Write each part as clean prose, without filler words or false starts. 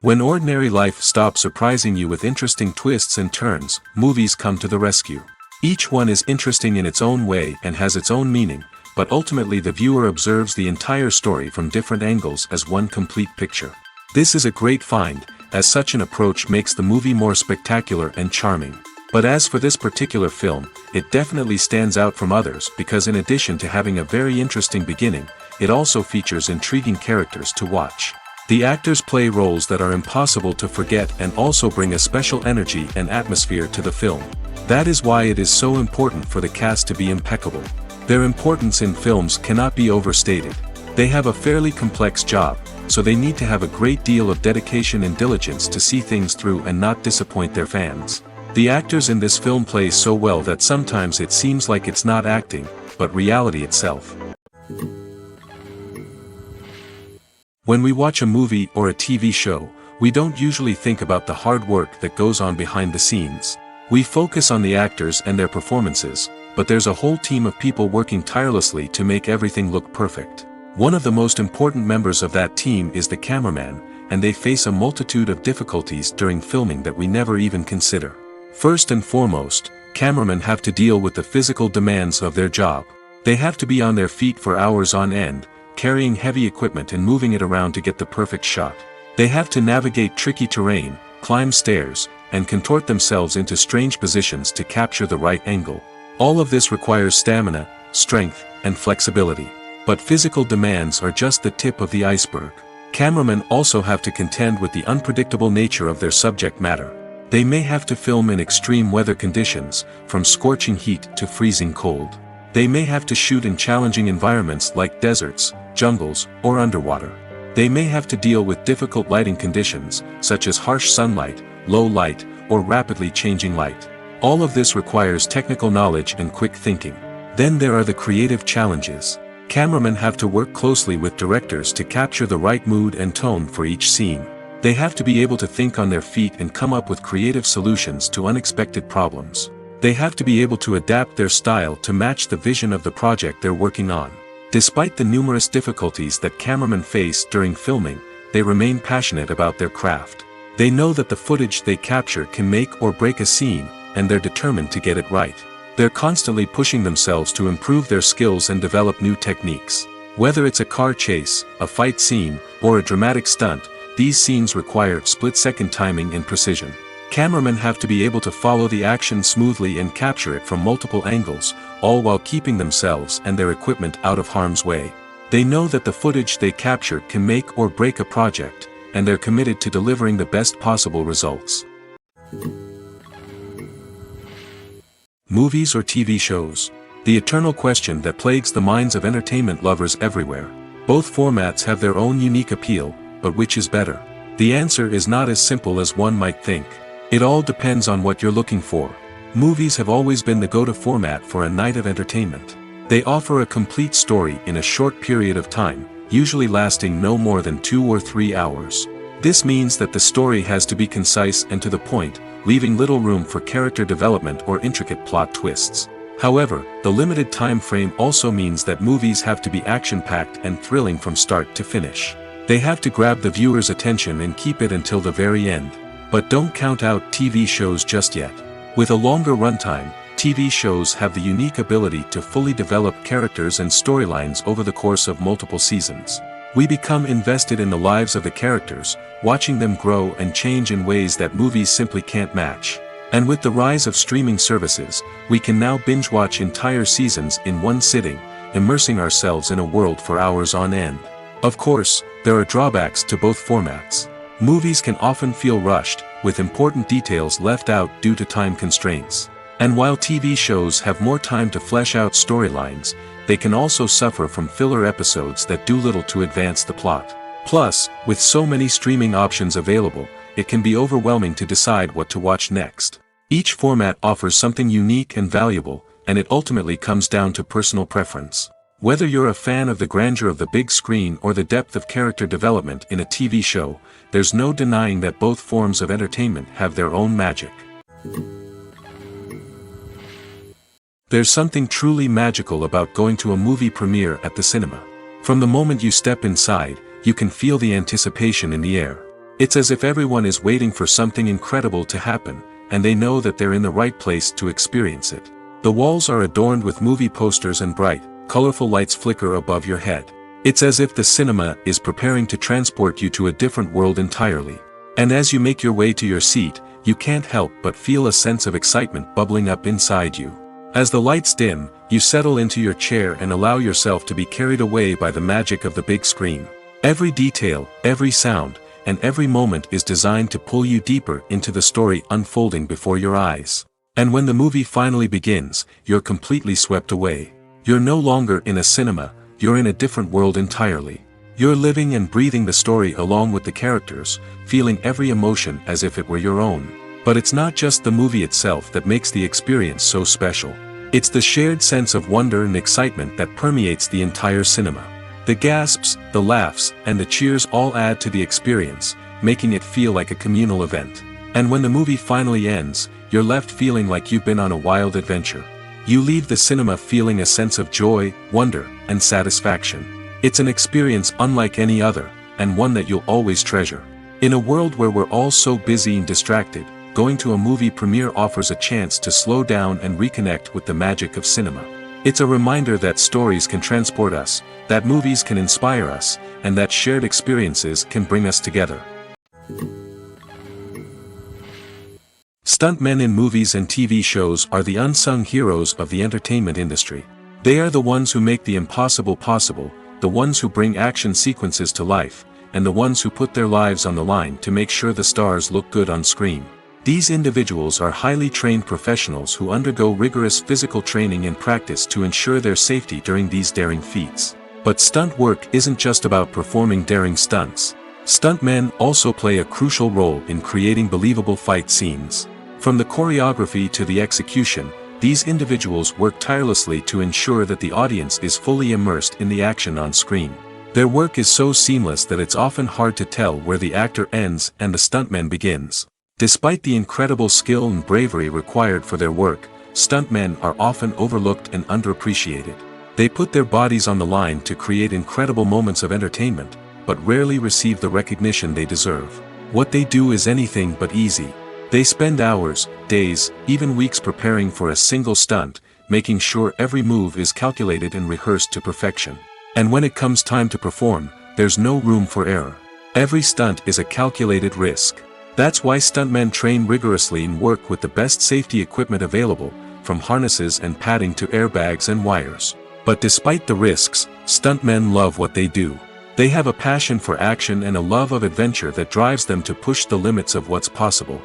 When ordinary life stops surprising you with interesting twists and turns, movies come to the rescue. Each one is interesting in its own way and has its own meaning, but ultimately the viewer observes the entire story from different angles as one complete picture. This is a great find, as such an approach makes the movie more spectacular and charming. But as for this particular film, it definitely stands out from others because in addition to having a very interesting beginning, it also features intriguing characters to watch. The actors play roles that are impossible to forget and also bring a special energy and atmosphere to the film. That is why it is so important for the cast to be impeccable. Their importance in films cannot be overstated. They have a fairly complex job, so they need to have a great deal of dedication and diligence to see things through and not disappoint their fans. The actors in this film play so well that sometimes it seems like it's not acting, but reality itself. When we watch a movie or a TV show, we don't usually think about the hard work that goes on behind the scenes. We focus on the actors and their performances, but there's a whole team of people working tirelessly to make everything look perfect. One of the most important members of that team is the cameraman, and they face a multitude of difficulties during filming that we never even consider. First and foremost, cameramen have to deal with the physical demands of their job. They have to be on their feet for hours on end, carrying heavy equipment and moving it around to get the perfect shot. They have to navigate tricky terrain, climb stairs, and contort themselves into strange positions to capture the right angle. All of this requires stamina, strength, and flexibility. But physical demands are just the tip of the iceberg. Cameramen also have to contend with the unpredictable nature of their subject matter. They may have to film in extreme weather conditions, from scorching heat to freezing cold. They may have to shoot in challenging environments like deserts, jungles, or underwater. They may have to deal with difficult lighting conditions, such as harsh sunlight, low light, or rapidly changing light. All of this requires technical knowledge and quick thinking. Then there are the creative challenges. Cameramen have to work closely with directors to capture the right mood and tone for each scene. They have to be able to think on their feet and come up with creative solutions to unexpected problems. They have to be able to adapt their style to match the vision of the project they're working on. Despite the numerous difficulties that cameramen face during filming, they remain passionate about their craft. They know that the footage they capture can make or break a scene, and they're determined to get it right. They're constantly pushing themselves to improve their skills and develop new techniques. Whether it's a car chase, a fight scene, or a dramatic stunt, these scenes require split-second timing and precision. Cameramen have to be able to follow the action smoothly and capture it from multiple angles, all while keeping themselves and their equipment out of harm's way. They know that the footage they capture can make or break a project, and they're committed to delivering the best possible results. Movies or TV shows? The eternal question that plagues the minds of entertainment lovers everywhere. Both formats have their own unique appeal, but which is better? The answer is not as simple as one might think. It all depends on what you're looking for. Movies have always been the go-to format for a night of entertainment. They offer a complete story in a short period of time, usually lasting no more than 2 or 3 hours. This means that the story has to be concise and to the point, leaving little room for character development or intricate plot twists. However, the limited time frame also means that movies have to be action-packed and thrilling from start to finish. They have to grab the viewer's attention and keep it until the very end. But don't count out TV shows just yet. With a longer runtime, TV shows have the unique ability to fully develop characters and storylines over the course of multiple seasons. We become invested in the lives of the characters, watching them grow and change in ways that movies simply can't match. And with the rise of streaming services, we can now binge-watch entire seasons in one sitting, immersing ourselves in a world for hours on end. Of course, there are drawbacks to both formats. Movies can often feel rushed, with important details left out due to time constraints. And while TV shows have more time to flesh out storylines, they can also suffer from filler episodes that do little to advance the plot. Plus, with so many streaming options available, it can be overwhelming to decide what to watch next. Each format offers something unique and valuable, and it ultimately comes down to personal preference. Whether you're a fan of the grandeur of the big screen or the depth of character development in a TV show, there's no denying that both forms of entertainment have their own magic. There's something truly magical about going to a movie premiere at the cinema. From the moment you step inside, you can feel the anticipation in the air. It's as if everyone is waiting for something incredible to happen, and they know that they're in the right place to experience it. The walls are adorned with movie posters and bright, colorful lights flicker above your head. It's as if the cinema is preparing to transport you to a different world entirely. And as you make your way to your seat, you can't help but feel a sense of excitement bubbling up inside you. As the lights dim, you settle into your chair and allow yourself to be carried away by the magic of the big screen. Every detail, every sound, and every moment is designed to pull you deeper into the story unfolding before your eyes. And when the movie finally begins, you're completely swept away. You're no longer in a cinema, you're in a different world entirely. You're living and breathing the story along with the characters, feeling every emotion as if it were your own. But it's not just the movie itself that makes the experience so special. It's the shared sense of wonder and excitement that permeates the entire cinema. The gasps, the laughs, and the cheers all add to the experience, making it feel like a communal event. And when the movie finally ends, you're left feeling like you've been on a wild adventure. You leave the cinema feeling a sense of joy, wonder, and satisfaction. It's an experience unlike any other, and one that you'll always treasure. In a world where we're all so busy and distracted, going to a movie premiere offers a chance to slow down and reconnect with the magic of cinema. It's a reminder that stories can transport us, that movies can inspire us, and that shared experiences can bring us together. Stuntmen in movies and TV shows are the unsung heroes of the entertainment industry. They are the ones who make the impossible possible, the ones who bring action sequences to life, and the ones who put their lives on the line to make sure the stars look good on screen. These individuals are highly trained professionals who undergo rigorous physical training and practice to ensure their safety during these daring feats. But stunt work isn't just about performing daring stunts. Stuntmen also play a crucial role in creating believable fight scenes. From the choreography to the execution, these individuals work tirelessly to ensure that the audience is fully immersed in the action on screen. Their work is so seamless that it's often hard to tell where the actor ends and the stuntman begins. Despite the incredible skill and bravery required for their work, stuntmen are often overlooked and underappreciated. They put their bodies on the line to create incredible moments of entertainment, but rarely receive the recognition they deserve. What they do is anything but easy. They spend hours, days, even weeks preparing for a single stunt, making sure every move is calculated and rehearsed to perfection. And when it comes time to perform, there's no room for error. Every stunt is a calculated risk. That's why stuntmen train rigorously and work with the best safety equipment available, from harnesses and padding to airbags and wires. But despite the risks, stuntmen love what they do. They have a passion for action and a love of adventure that drives them to push the limits of what's possible.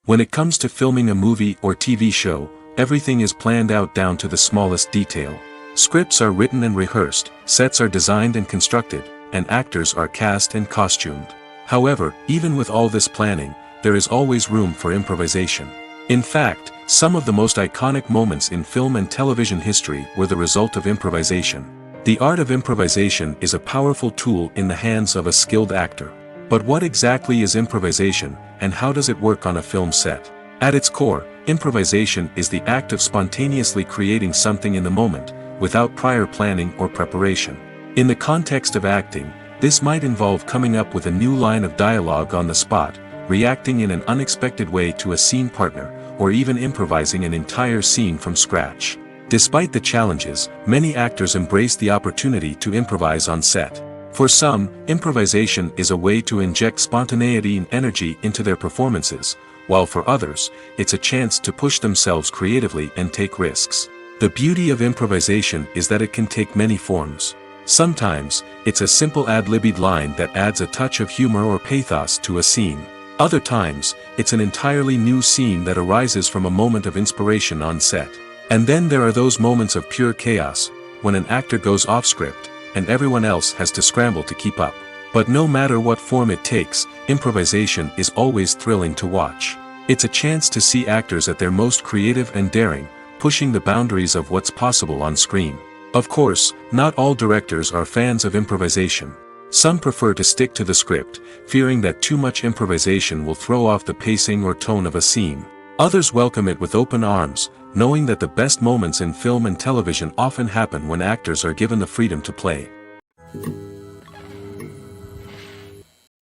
When it comes to filming a movie or TV show, everything is planned out down to the smallest detail. Scripts are written and rehearsed, sets are designed and constructed, and actors are cast and costumed. However, even with all this planning, there is always room for improvisation. In fact, some of the most iconic moments in film and television history were the result of improvisation. The art of improvisation is a powerful tool in the hands of a skilled actor. But what exactly is improvisation, and how does it work on a film set? At its core, improvisation is the act of spontaneously creating something in the moment, without prior planning or preparation. In the context of acting, this might involve coming up with a new line of dialogue on the spot, reacting in an unexpected way to a scene partner, or even improvising an entire scene from scratch. Despite the challenges, many actors embrace the opportunity to improvise on set. For some, improvisation is a way to inject spontaneity and energy into their performances, while for others, it's a chance to push themselves creatively and take risks. The beauty of improvisation is that it can take many forms. Sometimes, it's a simple ad-libbed line that adds a touch of humor or pathos to a scene. Other times, it's an entirely new scene that arises from a moment of inspiration on set. And then there are those moments of pure chaos, when an actor goes off script, and everyone else has to scramble to keep up. But no matter what form it takes, improvisation is always thrilling to watch. It's a chance to see actors at their most creative and daring, pushing the boundaries of what's possible on screen. Of course, not all directors are fans of improvisation. Some prefer to stick to the script, fearing that too much improvisation will throw off the pacing or tone of a scene. Others welcome it with open arms, knowing that the best moments in film and television often happen when actors are given the freedom to play.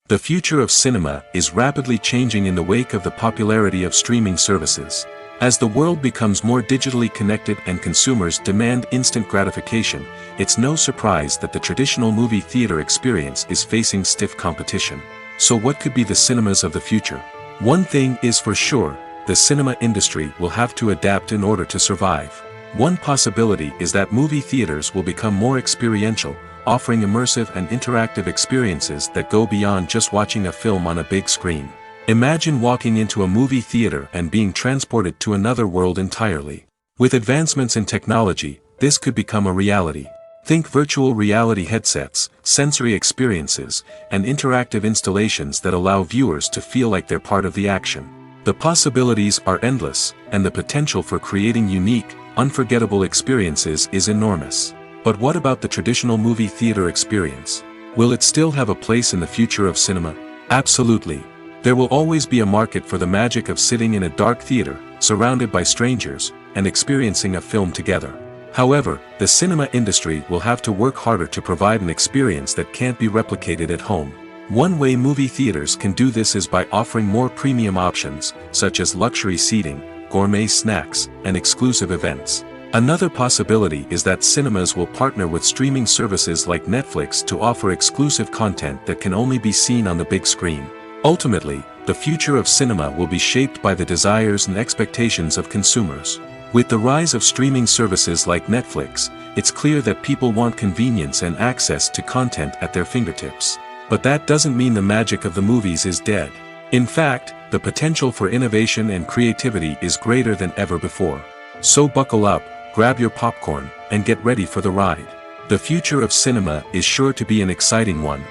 The future of cinema is rapidly changing in the wake of the popularity of streaming services. As the world becomes more digitally connected and consumers demand instant gratification, it's no surprise that the traditional movie theater experience is facing stiff competition. So what could be the cinemas of the future? One thing is for sure, the cinema industry will have to adapt in order to survive. One possibility is that movie theaters will become more experiential, offering immersive and interactive experiences that go beyond just watching a film on a big screen. Imagine walking into a movie theater and being transported to another world entirely. With advancements in technology, this could become a reality. Think virtual reality headsets, sensory experiences, and interactive installations that allow viewers to feel like they're part of the action. The possibilities are endless, and the potential for creating unique, unforgettable experiences is enormous. But what about the traditional movie theater experience? Will it still have a place in the future of cinema? Absolutely. There will always be a market for the magic of sitting in a dark theater, surrounded by strangers, and experiencing a film together. However, the cinema industry will have to work harder to provide an experience that can't be replicated at home. One way movie theaters can do this is by offering more premium options, such as luxury seating, gourmet snacks, and exclusive events. Another possibility is that cinemas will partner with streaming services like Netflix to offer exclusive content that can only be seen on the big screen. Ultimately, the future of cinema will be shaped by the desires and expectations of consumers. With the rise of streaming services like Netflix, it's clear that people want convenience and access to content at their fingertips. But that doesn't mean the magic of the movies is dead. In fact, the potential for innovation and creativity is greater than ever before. So buckle up, grab your popcorn, and get ready for the ride. The future of cinema is sure to be an exciting one.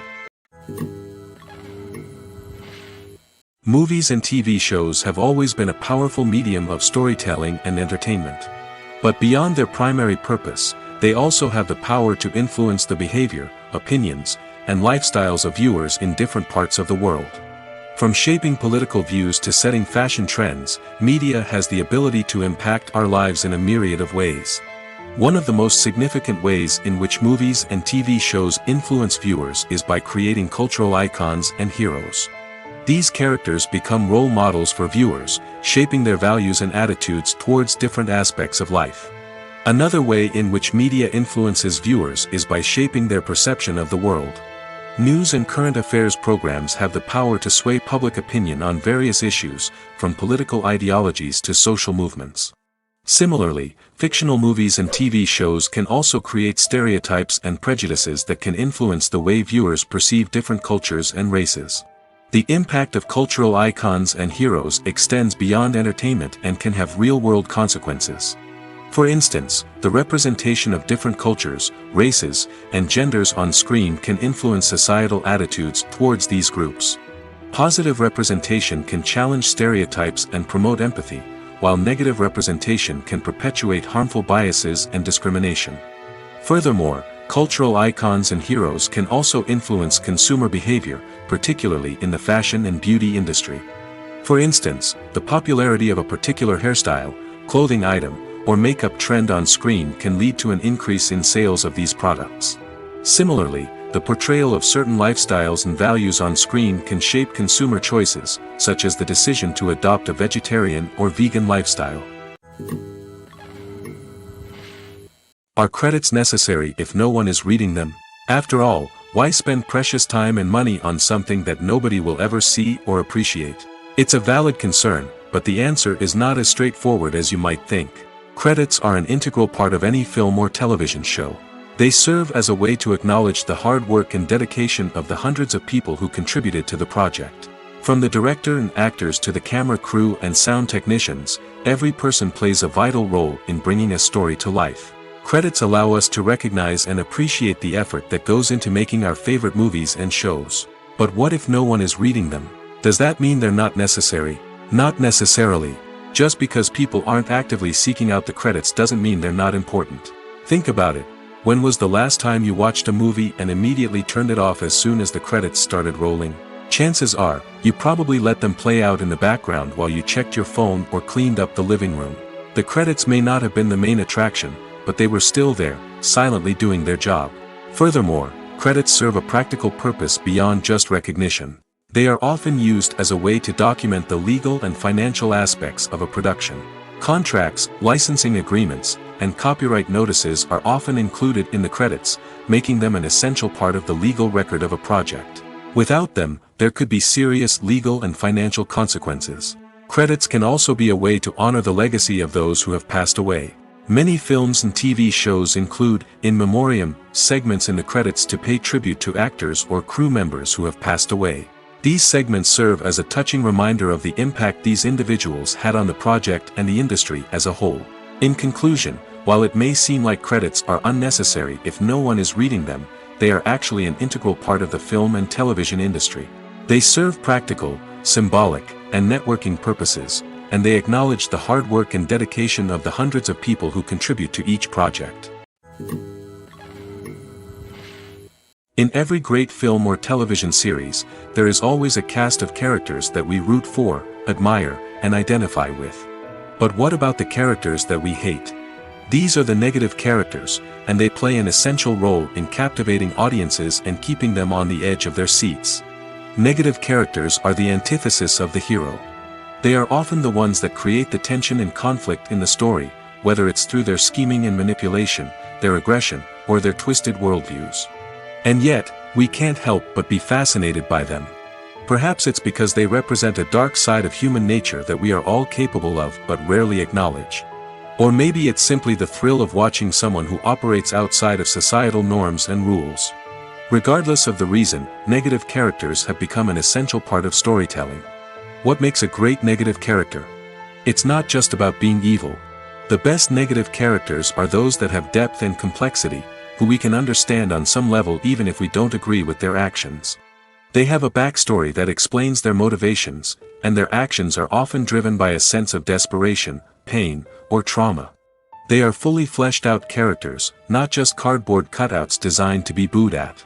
Movies and TV shows have always been a powerful medium of storytelling and entertainment. But beyond their primary purpose, they also have the power to influence the behavior, opinions, and lifestyles of viewers in different parts of the world. From shaping political views to setting fashion trends, media has the ability to impact our lives in a myriad of ways. One of the most significant ways in which movies and TV shows influence viewers is by creating cultural icons and heroes. These characters become role models for viewers, shaping their values and attitudes towards different aspects of life. Another way in which media influences viewers is by shaping their perception of the world. News and current affairs programs have the power to sway public opinion on various issues, from political ideologies to social movements. Similarly, fictional movies and TV shows can also create stereotypes and prejudices that can influence the way viewers perceive different cultures and races. The impact of cultural icons and heroes extends beyond entertainment and can have real-world consequences. For instance, the representation of different cultures, races, and genders on screen can influence societal attitudes towards these groups. Positive representation can challenge stereotypes and promote empathy, while negative representation can perpetuate harmful biases and discrimination. Furthermore, cultural icons and heroes can also influence consumer behavior, particularly in the fashion and beauty industry. For instance, the popularity of a particular hairstyle, clothing item, or makeup trend on screen can lead to an increase in sales of these products. Similarly, the portrayal of certain lifestyles and values on screen can shape consumer choices, such as the decision to adopt a vegetarian or vegan lifestyle. Are credits necessary if no one is reading them? After all, why spend precious time and money on something that nobody will ever see or appreciate? It's a valid concern, but the answer is not as straightforward as you might think. Credits are an integral part of any film or television show. They serve as a way to acknowledge the hard work and dedication of the hundreds of people who contributed to the project. From the director and actors to the camera crew and sound technicians, every person plays a vital role in bringing a story to life. Credits allow us to recognize and appreciate the effort that goes into making our favorite movies and shows. But what if no one is reading them? Does that mean they're not necessary? Not necessarily. Just because people aren't actively seeking out the credits doesn't mean they're not important. Think about it. When was the last time you watched a movie and immediately turned it off as soon as the credits started rolling? Chances are, you probably let them play out in the background while you checked your phone or cleaned up the living room. The credits may not have been the main attraction, but they were still there, silently doing their job. Furthermore, credits serve a practical purpose beyond just recognition. They are often used as a way to document the legal and financial aspects of a production. Contracts, licensing agreements, and copyright notices are often included in the credits, making them an essential part of the legal record of a project. Without them, there could be serious legal and financial consequences. Credits can also be a way to honor the legacy of those who have passed away. Many films and TV shows include, in memoriam, segments in the credits to pay tribute to actors or crew members who have passed away. These segments serve as a touching reminder of the impact these individuals had on the project and the industry as a whole. In conclusion, while it may seem like credits are unnecessary if no one is reading them, they are actually an integral part of the film and television industry. They serve practical, symbolic, and networking purposes, and they acknowledge the hard work and dedication of the hundreds of people who contribute to each project. In every great film or television series, there is always a cast of characters that we root for, admire, and identify with. But what about the characters that we hate? These are the negative characters, and they play an essential role in captivating audiences and keeping them on the edge of their seats. Negative characters are the antithesis of the hero. They are often the ones that create the tension and conflict in the story, whether it's through their scheming and manipulation, their aggression, or their twisted worldviews. And yet, we can't help but be fascinated by them. Perhaps it's because they represent a dark side of human nature that we are all capable of but rarely acknowledge. Or maybe it's simply the thrill of watching someone who operates outside of societal norms and rules. Regardless of the reason, negative characters have become an essential part of storytelling. What makes a great negative character? It's not just about being evil. The best negative characters are those that have depth and complexity, who we can understand on some level even if we don't agree with their actions. They have a backstory that explains their motivations, and their actions are often driven by a sense of desperation, pain, or trauma. They are fully fleshed out characters, not just cardboard cutouts designed to be booed at.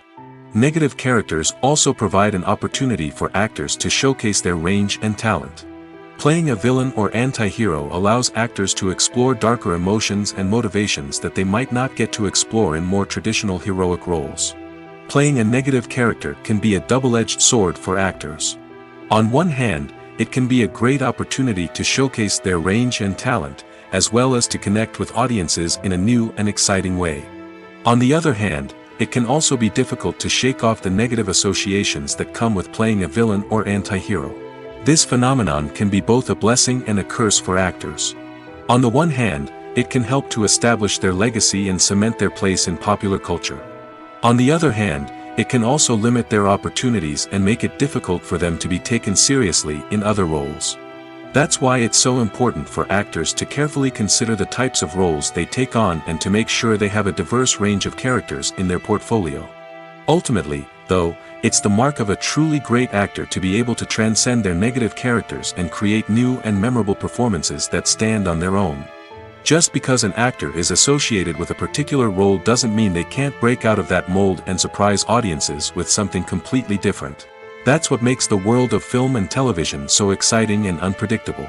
Negative characters also provide an opportunity for actors to showcase their range and talent. Playing a villain or anti-hero allows actors to explore darker emotions and motivations that they might not get to explore in more traditional heroic roles. Playing a negative character can be a double-edged sword for actors. On one hand, it can be a great opportunity to showcase their range and talent, as well as to connect with audiences in a new and exciting way. On the other hand, it can also be difficult to shake off the negative associations that come with playing a villain or anti-hero. This phenomenon can be both a blessing and a curse for actors. On the one hand, it can help to establish their legacy and cement their place in popular culture. On the other hand, it can also limit their opportunities and make it difficult for them to be taken seriously in other roles. That's why it's so important for actors to carefully consider the types of roles they take on and to make sure they have a diverse range of characters in their portfolio. Ultimately, though, it's the mark of a truly great actor to be able to transcend their negative characters and create new and memorable performances that stand on their own. Just because an actor is associated with a particular role doesn't mean they can't break out of that mold and surprise audiences with something completely different. That's what makes the world of film and television so exciting and unpredictable.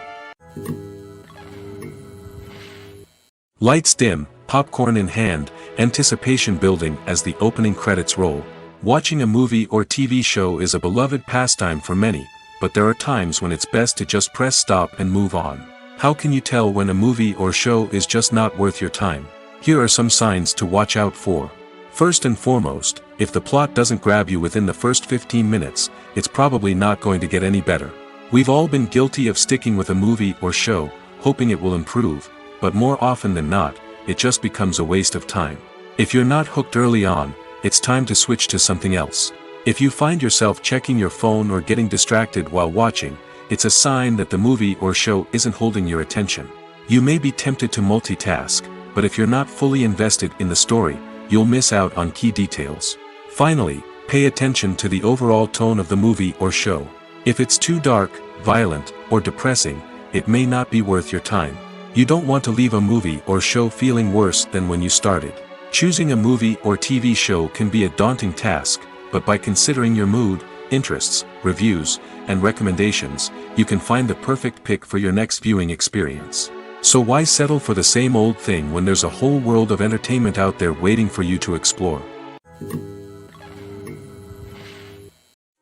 Lights dim, popcorn in hand, anticipation building as the opening credits roll. Watching a movie or TV show is a beloved pastime for many, but there are times when it's best to just press stop and move on. How can you tell when a movie or show is just not worth your time? Here are some signs to watch out for. First and foremost, if the plot doesn't grab you within the first 15 minutes, it's probably not going to get any better. We've all been guilty of sticking with a movie or show, hoping it will improve, but more often than not, it just becomes a waste of time. If you're not hooked early on, it's time to switch to something else. If you find yourself checking your phone or getting distracted while watching, it's a sign that the movie or show isn't holding your attention. You may be tempted to multitask, but if you're not fully invested in the story, you'll miss out on key details. Finally, pay attention to the overall tone of the movie or show. If it's too dark, violent, or depressing, it may not be worth your time. You don't want to leave a movie or show feeling worse than when you started. Choosing a movie or TV show can be a daunting task, but by considering your mood, interests, reviews, and recommendations, you can find the perfect pick for your next viewing experience. So why settle for the same old thing when there's a whole world of entertainment out there waiting for you to explore?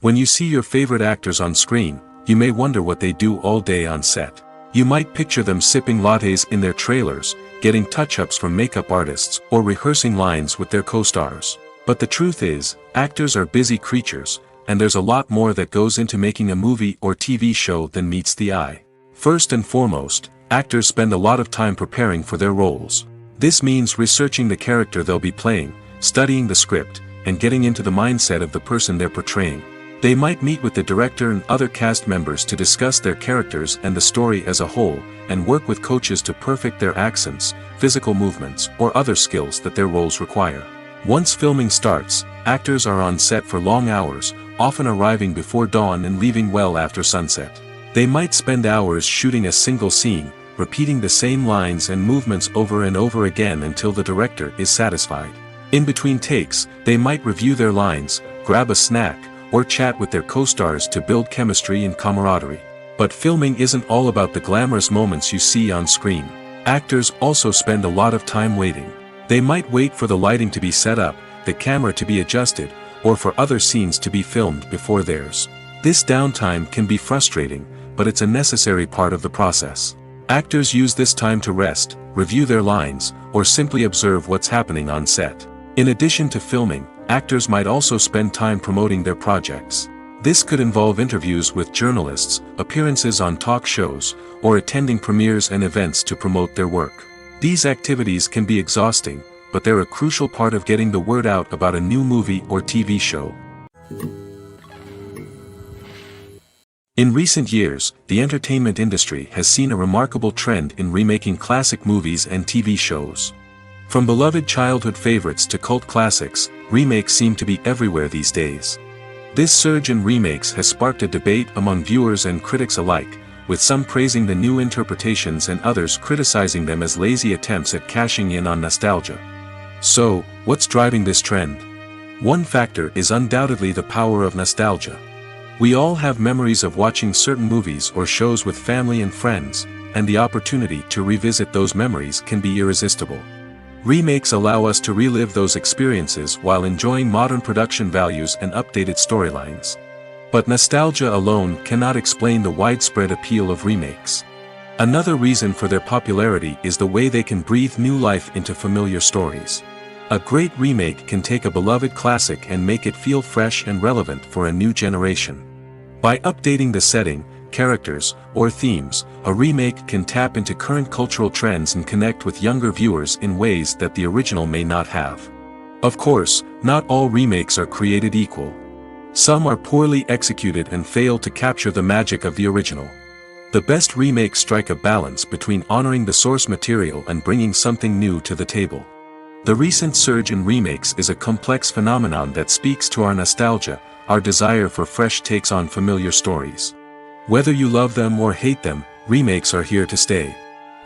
When you see your favorite actors on screen, you may wonder what they do all day on set. You might picture them sipping lattes in their trailers, getting touch-ups from makeup artists, or rehearsing lines with their co-stars. But the truth is, actors are busy creatures, and there's a lot more that goes into making a movie or TV show than meets the eye. First and foremost, actors spend a lot of time preparing for their roles. This means researching the character they'll be playing, studying the script, and getting into the mindset of the person they're portraying. They might meet with the director and other cast members to discuss their characters and the story as a whole, and work with coaches to perfect their accents, physical movements, or other skills that their roles require. Once filming starts, actors are on set for long hours, often arriving before dawn and leaving well after sunset. They might spend hours shooting a single scene, repeating the same lines and movements over and over again until the director is satisfied. In between takes, they might review their lines, grab a snack, or chat with their co-stars to build chemistry and camaraderie. But filming isn't all about the glamorous moments you see on screen. Actors also spend a lot of time waiting. They might wait for the lighting to be set up, the camera to be adjusted, or for other scenes to be filmed before theirs. This downtime can be frustrating, but it's a necessary part of the process. Actors use this time to rest, review their lines, or simply observe what's happening on set. In addition to filming, actors might also spend time promoting their projects. This could involve interviews with journalists, appearances on talk shows, or attending premieres and events to promote their work. These activities can be exhausting, but they're a crucial part of getting the word out about a new movie or TV show. In recent years, the entertainment industry has seen a remarkable trend in remaking classic movies and TV shows. From beloved childhood favorites to cult classics, remakes seem to be everywhere these days. This surge in remakes has sparked a debate among viewers and critics alike, with some praising the new interpretations and others criticizing them as lazy attempts at cashing in on nostalgia. So, what's driving this trend? One factor is undoubtedly the power of nostalgia. We all have memories of watching certain movies or shows with family and friends, and the opportunity to revisit those memories can be irresistible. Remakes allow us to relive those experiences while enjoying modern production values and updated storylines. But nostalgia alone cannot explain the widespread appeal of remakes. Another reason for their popularity is the way they can breathe new life into familiar stories. A great remake can take a beloved classic and make it feel fresh and relevant for a new generation. By updating the setting, characters, or themes, a remake can tap into current cultural trends and connect with younger viewers in ways that the original may not have. Of course, not all remakes are created equal. Some are poorly executed and fail to capture the magic of the original. The best remakes strike a balance between honoring the source material and bringing something new to the table. The recent surge in remakes is a complex phenomenon that speaks to our nostalgia, our desire for fresh takes on familiar stories. Whether you love them or hate them, remakes are here to stay.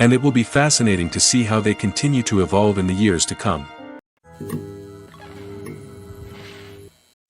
And it will be fascinating to see how they continue to evolve in the years to come.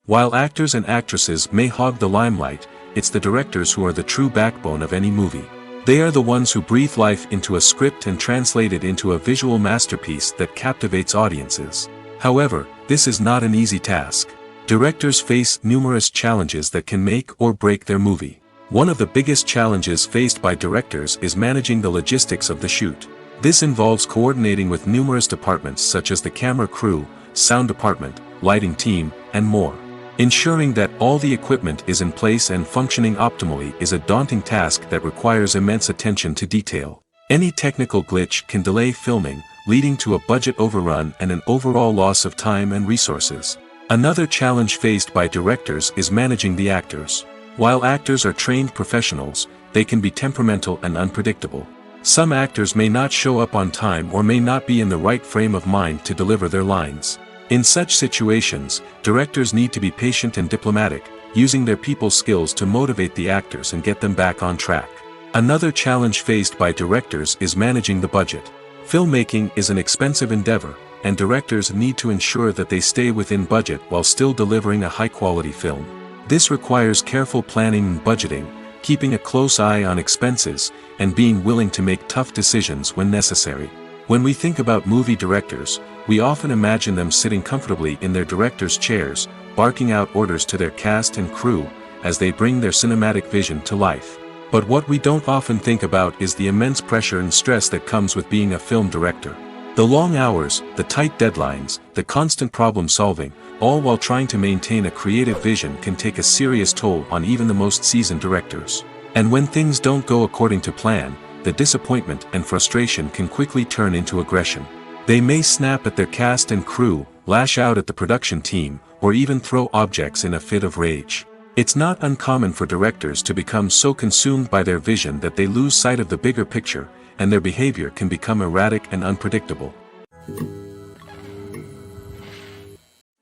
While actors and actresses may hog the limelight, it's the directors who are the true backbone of any movie. They are the ones who breathe life into a script and translate it into a visual masterpiece that captivates audiences. However, this is not an easy task. Directors face numerous challenges that can make or break their movie. One of the biggest challenges faced by directors is managing the logistics of the shoot. This involves coordinating with numerous departments such as the camera crew, sound department, lighting team, and more. Ensuring that all the equipment is in place and functioning optimally is a daunting task that requires immense attention to detail. Any technical glitch can delay filming, leading to a budget overrun and an overall loss of time and resources. Another challenge faced by directors is managing the actors. While actors are trained professionals, they can be temperamental and unpredictable. Some actors may not show up on time or may not be in the right frame of mind to deliver their lines. In such situations, directors need to be patient and diplomatic, using their people skills to motivate the actors and get them back on track. Another challenge faced by directors is managing the budget. Filmmaking is an expensive endeavor, and directors need to ensure that they stay within budget while still delivering a high-quality film. This requires careful planning and budgeting, keeping a close eye on expenses, and being willing to make tough decisions when necessary. When we think about movie directors, we often imagine them sitting comfortably in their director's chairs, barking out orders to their cast and crew, as they bring their cinematic vision to life. But what we don't often think about is the immense pressure and stress that comes with being a film director. The long hours, the tight deadlines, the constant problem solving, all while trying to maintain a creative vision can take a serious toll on even the most seasoned directors. And when things don't go according to plan, the disappointment and frustration can quickly turn into aggression. They may snap at their cast and crew, lash out at the production team, or even throw objects in a fit of rage. It's not uncommon for directors to become so consumed by their vision that they lose sight of the bigger picture, and their behavior can become erratic and unpredictable.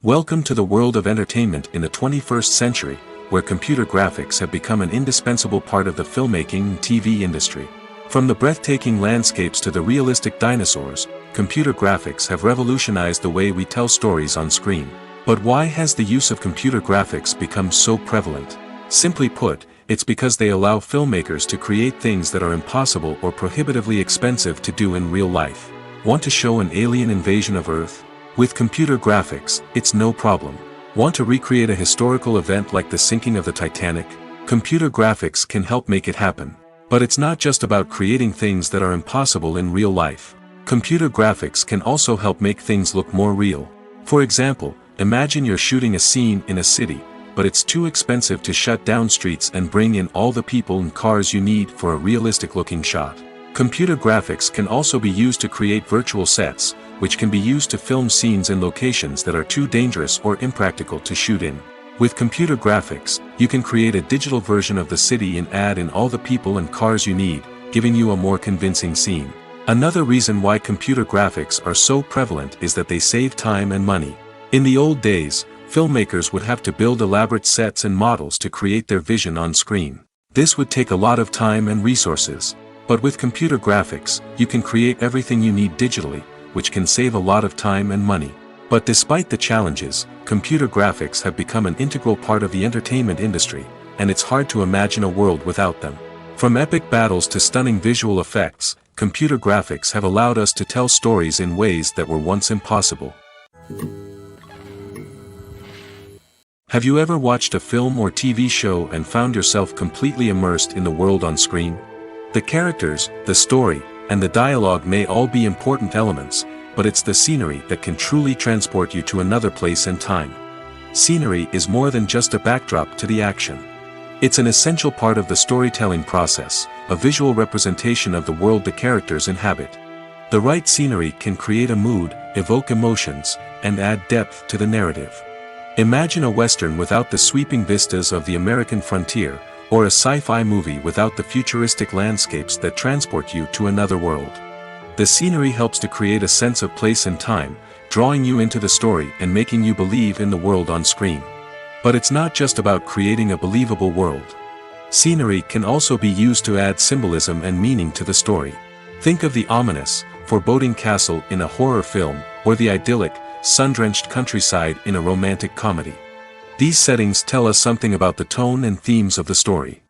Welcome to the world of entertainment in the 21st century, where computer graphics have become an indispensable part of the filmmaking and TV industry. From the breathtaking landscapes to the realistic dinosaurs, computer graphics have revolutionized the way we tell stories on screen. But why has the use of computer graphics become so prevalent? Simply put, it's because they allow filmmakers to create things that are impossible or prohibitively expensive to do in real life. Want to show an alien invasion of Earth? With computer graphics, it's no problem. Want to recreate a historical event like the sinking of the Titanic? Computer graphics can help make it happen. But it's not just about creating things that are impossible in real life. Computer graphics can also help make things look more real. For example, imagine you're shooting a scene in a city, but it's too expensive to shut down streets and bring in all the people and cars you need for a realistic-looking shot. Computer graphics can also be used to create virtual sets, which can be used to film scenes in locations that are too dangerous or impractical to shoot in. With computer graphics, you can create a digital version of the city and add in all the people and cars you need, giving you a more convincing scene. Another reason why computer graphics are so prevalent is that they save time and money. In the old days, filmmakers would have to build elaborate sets and models to create their vision on screen. This would take a lot of time and resources. But with computer graphics, you can create everything you need digitally, which can save a lot of time and money. But despite the challenges, computer graphics have become an integral part of the entertainment industry, and it's hard to imagine a world without them. From epic battles to stunning visual effects, computer graphics have allowed us to tell stories in ways that were once impossible. Have you ever watched a film or TV show and found yourself completely immersed in the world on screen? The characters, the story, and the dialogue may all be important elements, but it's the scenery that can truly transport you to another place and time. Scenery is more than just a backdrop to the action. It's an essential part of the storytelling process, a visual representation of the world the characters inhabit. The right scenery can create a mood, evoke emotions, and add depth to the narrative. Imagine a Western without the sweeping vistas of the American frontier, or a sci-fi movie without the futuristic landscapes that transport you to another world. The scenery helps to create a sense of place and time, drawing you into the story and making you believe in the world on screen. But it's not just about creating a believable world. Scenery can also be used to add symbolism and meaning to the story. Think of the ominous, foreboding castle in a horror film, or the idyllic, sun-drenched countryside in a romantic comedy. These settings tell us something about the tone and themes of the story.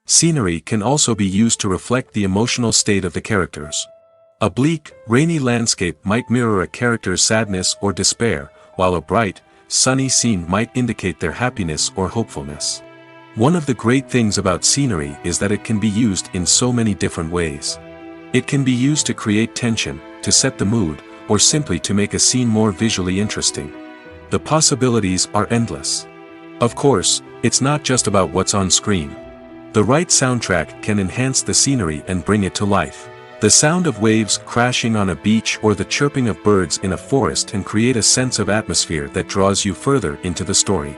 Scenery can also be used to reflect the emotional state of the characters. A bleak, rainy landscape might mirror a character's sadness or despair, while a bright, sunny scene might indicate their happiness or hopefulness. One of the great things about scenery is that it can be used in so many different ways. It can be used to create tension, to set the mood, or simply to make a scene more visually interesting. The possibilities are endless. Of course, it's not just about what's on screen. The right soundtrack can enhance the scenery and bring it to life. The sound of waves crashing on a beach or the chirping of birds in a forest can create a sense of atmosphere that draws you further into the story.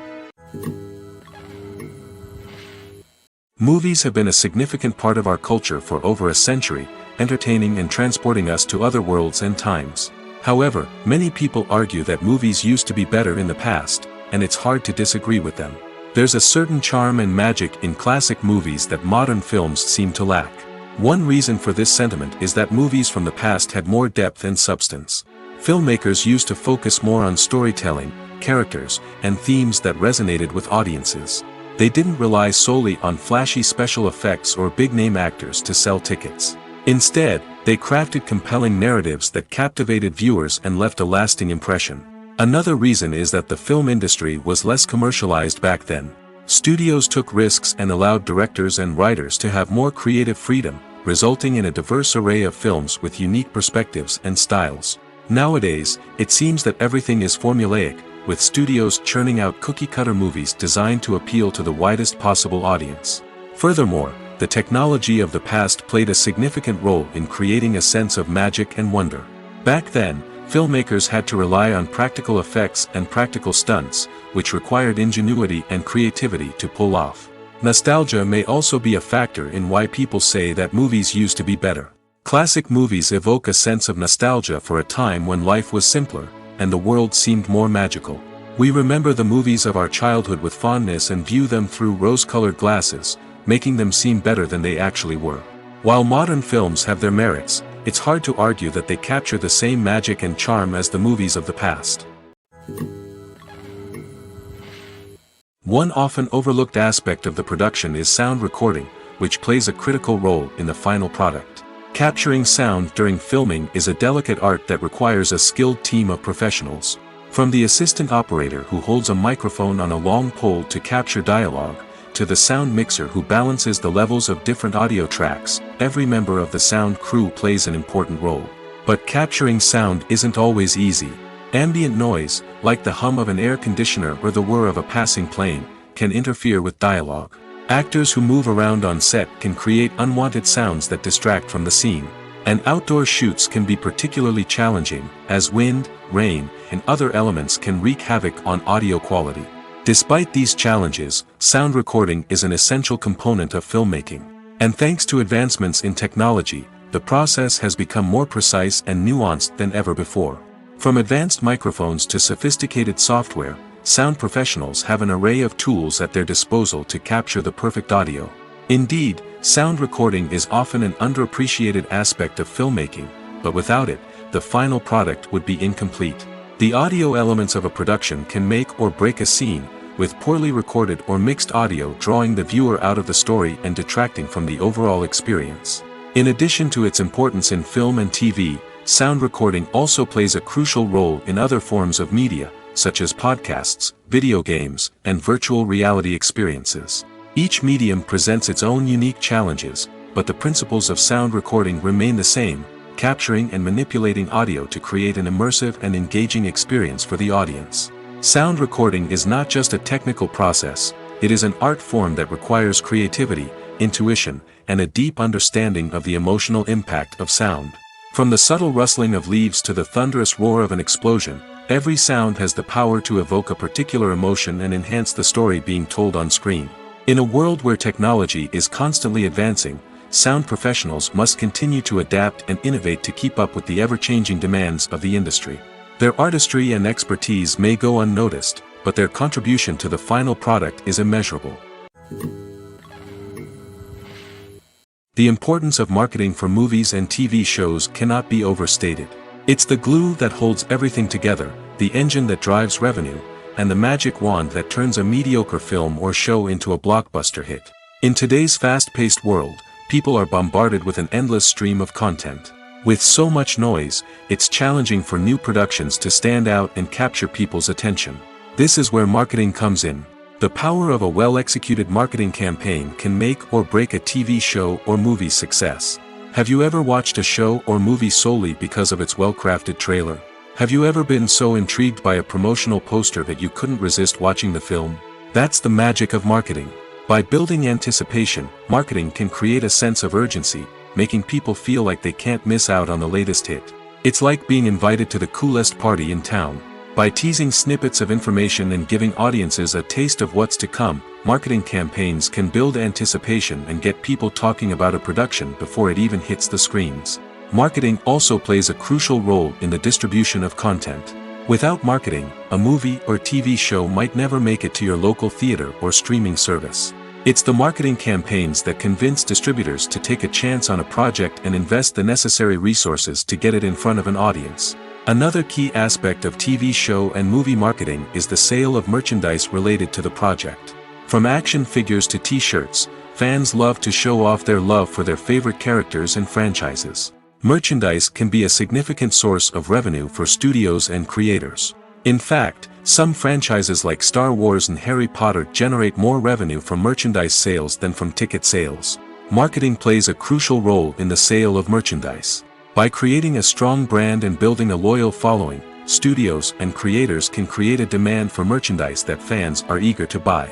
Movies have been a significant part of our culture for over a century, entertaining and transporting us to other worlds and times. However, many people argue that movies used to be better in the past, and it's hard to disagree with them. There's a certain charm and magic in classic movies that modern films seem to lack. One reason for this sentiment is that movies from the past had more depth and substance. Filmmakers used to focus more on storytelling, characters, and themes that resonated with audiences. They didn't rely solely on flashy special effects or big-name actors to sell tickets. Instead, they crafted compelling narratives that captivated viewers and left a lasting impression. Another reason is that the film industry was less commercialized back then. Studios took risks and allowed directors and writers to have more creative freedom, resulting in a diverse array of films with unique perspectives and styles. Nowadays, it seems that everything is formulaic, with studios churning out cookie-cutter movies designed to appeal to the widest possible audience. Furthermore, the technology of the past played a significant role in creating a sense of magic and wonder. Back then, filmmakers had to rely on practical effects and practical stunts, which required ingenuity and creativity to pull off. Nostalgia may also be a factor in why people say that movies used to be better. Classic movies evoke a sense of nostalgia for a time when life was simpler, and the world seemed more magical. We remember the movies of our childhood with fondness and view them through rose-colored glasses, making them seem better than they actually were. While modern films have their merits, it's hard to argue that they capture the same magic and charm as the movies of the past. One often overlooked aspect of the production is sound recording, which plays a critical role in the final product. Capturing sound during filming is a delicate art that requires a skilled team of professionals. From the assistant operator who holds a microphone on a long pole to capture dialogue, to the sound mixer who balances the levels of different audio tracks, every member of the sound crew plays an important role. But capturing sound isn't always easy. Ambient noise, like the hum of an air conditioner or the whir of a passing plane, can interfere with dialogue. Actors who move around on set can create unwanted sounds that distract from the scene. And outdoor shoots can be particularly challenging, as wind, rain, and other elements can wreak havoc on audio quality. Despite these challenges, sound recording is an essential component of filmmaking. And thanks to advancements in technology, the process has become more precise and nuanced than ever before. From advanced microphones to sophisticated software, sound professionals have an array of tools at their disposal to capture the perfect audio. Indeed, sound recording is often an underappreciated aspect of filmmaking, but without it, the final product would be incomplete. The audio elements of a production can make or break a scene, with poorly recorded or mixed audio drawing the viewer out of the story and detracting from the overall experience. In addition to its importance in film and TV, sound recording also plays a crucial role in other forms of media, such as podcasts, video games, and virtual reality experiences. Each medium presents its own unique challenges, but the principles of sound recording remain the same, capturing and manipulating audio to create an immersive and engaging experience for the audience. Sound recording is not just a technical process, it is an art form that requires creativity, intuition, and a deep understanding of the emotional impact of sound. From the subtle rustling of leaves to the thunderous roar of an explosion, every sound has the power to evoke a particular emotion and enhance the story being told on screen. In a world where technology is constantly advancing, sound professionals must continue to adapt and innovate to keep up with the ever-changing demands of the industry. Their artistry and expertise may go unnoticed, but their contribution to the final product is immeasurable. The importance of marketing for movies and TV shows cannot be overstated. It's the glue that holds everything together, the engine that drives revenue, and the magic wand that turns a mediocre film or show into a blockbuster hit. In today's fast-paced world, people are bombarded with an endless stream of content. With so much noise, it's challenging for new productions to stand out and capture people's attention. This is where marketing comes in. The power of a well-executed marketing campaign can make or break a TV show or movie's success. Have you ever watched a show or movie solely because of its well-crafted trailer? Have you ever been so intrigued by a promotional poster that you couldn't resist watching the film? That's the magic of marketing. By building anticipation, marketing can create a sense of urgency, making people feel like they can't miss out on the latest hit. It's like being invited to the coolest party in town. By teasing snippets of information and giving audiences a taste of what's to come, marketing campaigns can build anticipation and get people talking about a production before it even hits the screens. Marketing also plays a crucial role in the distribution of content. Without marketing, a movie or TV show might never make it to your local theater or streaming service. It's the marketing campaigns that convince distributors to take a chance on a project and invest the necessary resources to get it in front of an audience. Another key aspect of TV show and movie marketing is the sale of merchandise related to the project. From action figures to t-shirts, fans love to show off their love for their favorite characters and franchises. Merchandise can be a significant source of revenue for studios and creators. In fact, some franchises like Star Wars and Harry Potter generate more revenue from merchandise sales than from ticket sales. Marketing plays a crucial role in the sale of merchandise. By creating a strong brand and building a loyal following, studios and creators can create a demand for merchandise that fans are eager to buy.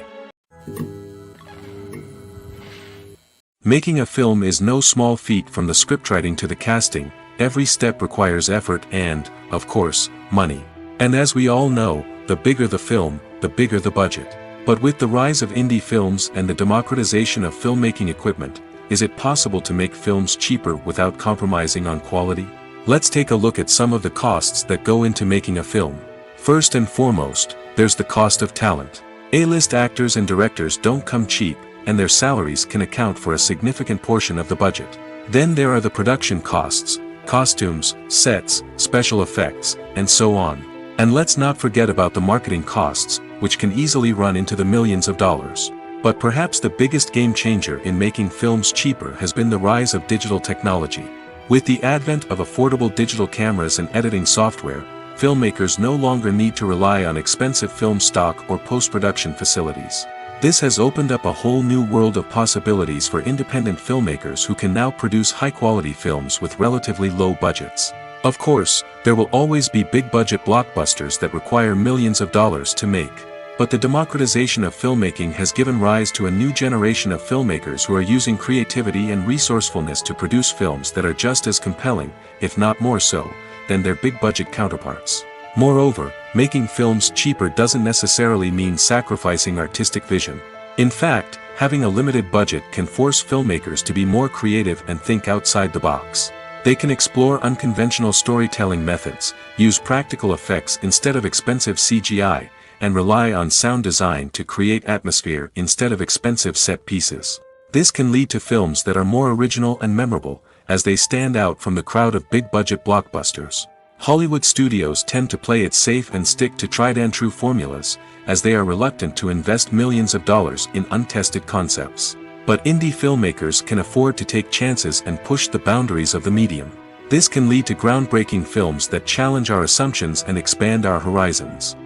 Making a film is no small feat. From the scriptwriting to the casting, every step requires effort and, of course, money. And as we all know, the bigger the film, the bigger the budget. But with the rise of indie films and the democratization of filmmaking equipment, is it possible to make films cheaper without compromising on quality? Let's take a look at some of the costs that go into making a film. First and foremost, there's the cost of talent. A-list actors and directors don't come cheap, and their salaries can account for a significant portion of the budget. Then there are the production costs, costumes, sets, special effects, and so on. And let's not forget about the marketing costs, which can easily run into the millions of dollars. But perhaps the biggest game changer in making films cheaper has been the rise of digital technology. With the advent of affordable digital cameras and editing software, filmmakers no longer need to rely on expensive film stock or post-production facilities. This has opened up a whole new world of possibilities for independent filmmakers who can now produce high-quality films with relatively low budgets. Of course, there will always be big-budget blockbusters that require millions of dollars to make. But the democratization of filmmaking has given rise to a new generation of filmmakers who are using creativity and resourcefulness to produce films that are just as compelling, if not more so, than their big-budget counterparts. Moreover, making films cheaper doesn't necessarily mean sacrificing artistic vision. In fact, having a limited budget can force filmmakers to be more creative and think outside the box. They can explore unconventional storytelling methods, use practical effects instead of expensive CGI, and rely on sound design to create atmosphere instead of expensive set pieces. This can lead to films that are more original and memorable, as they stand out from the crowd of big-budget blockbusters. Hollywood studios tend to play it safe and stick to tried-and-true formulas, as they are reluctant to invest millions of dollars in untested concepts. But indie filmmakers can afford to take chances and push the boundaries of the medium. This can lead to groundbreaking films that challenge our assumptions and expand our horizons.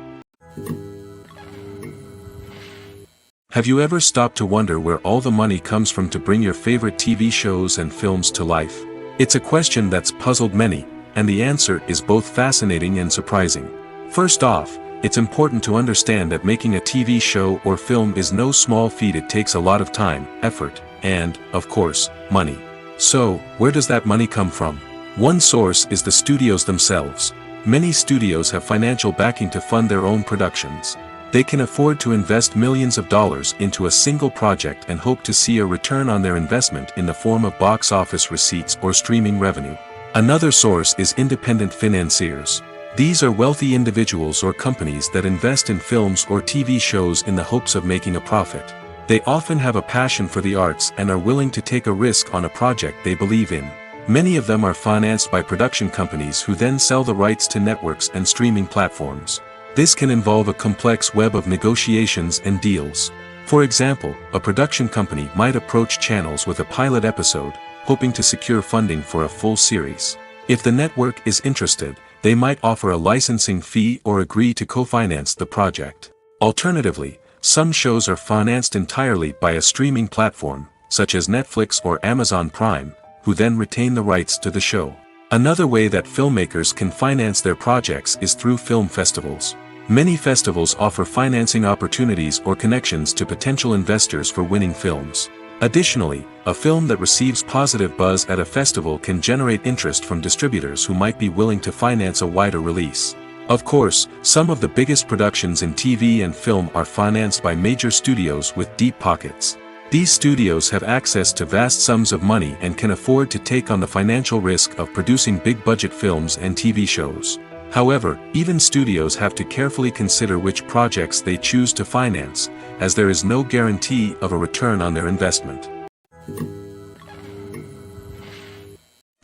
Have you ever stopped to wonder where all the money comes from to bring your favorite TV shows and films to life? It's a question that's puzzled many, and the answer is both fascinating and surprising. First off, it's important to understand that making a TV show or film is no small feat. It takes a lot of time, effort, and, of course, money. So, where does that money come from? One source is the studios themselves. Many studios have financial backing to fund their own productions. They can afford to invest millions of dollars into a single project and hope to see a return on their investment in the form of box office receipts or streaming revenue. Another source is independent financiers. These are wealthy individuals or companies that invest in films or TV shows in the hopes of making a profit. They often have a passion for the arts and are willing to take a risk on a project they believe in. Many of them are financed by production companies who then sell the rights to networks and streaming platforms. This can involve a complex web of negotiations and deals. For example, a production company might approach channels with a pilot episode, hoping to secure funding for a full series. If the network is interested, they might offer a licensing fee or agree to co-finance the project. Alternatively, some shows are financed entirely by a streaming platform, such as Netflix or Amazon Prime, who then retain the rights to the show. Another way that filmmakers can finance their projects is through film festivals. Many festivals offer financing opportunities or connections to potential investors for winning films. Additionally, a film that receives positive buzz at a festival can generate interest from distributors who might be willing to finance a wider release. Of course, some of the biggest productions in TV and film are financed by major studios with deep pockets. These studios have access to vast sums of money and can afford to take on the financial risk of producing big-budget films and TV shows. However, even studios have to carefully consider which projects they choose to finance, as there is no guarantee of a return on their investment.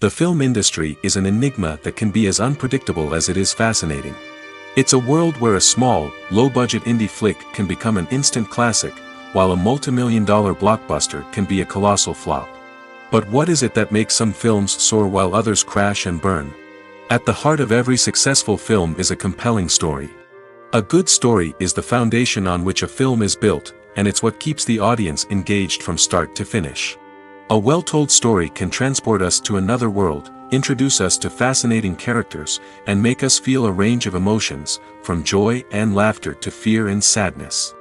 The film industry is an enigma that can be as unpredictable as it is fascinating. It's a world where a small, low-budget indie flick can become an instant classic, while a multi-million-dollar blockbuster can be a colossal flop. But what is it that makes some films soar while others crash and burn? At the heart of every successful film is a compelling story. A good story is the foundation on which a film is built, and it's what keeps the audience engaged from start to finish. A well-told story can transport us to another world, introduce us to fascinating characters, and make us feel a range of emotions, from joy and laughter to fear and sadness.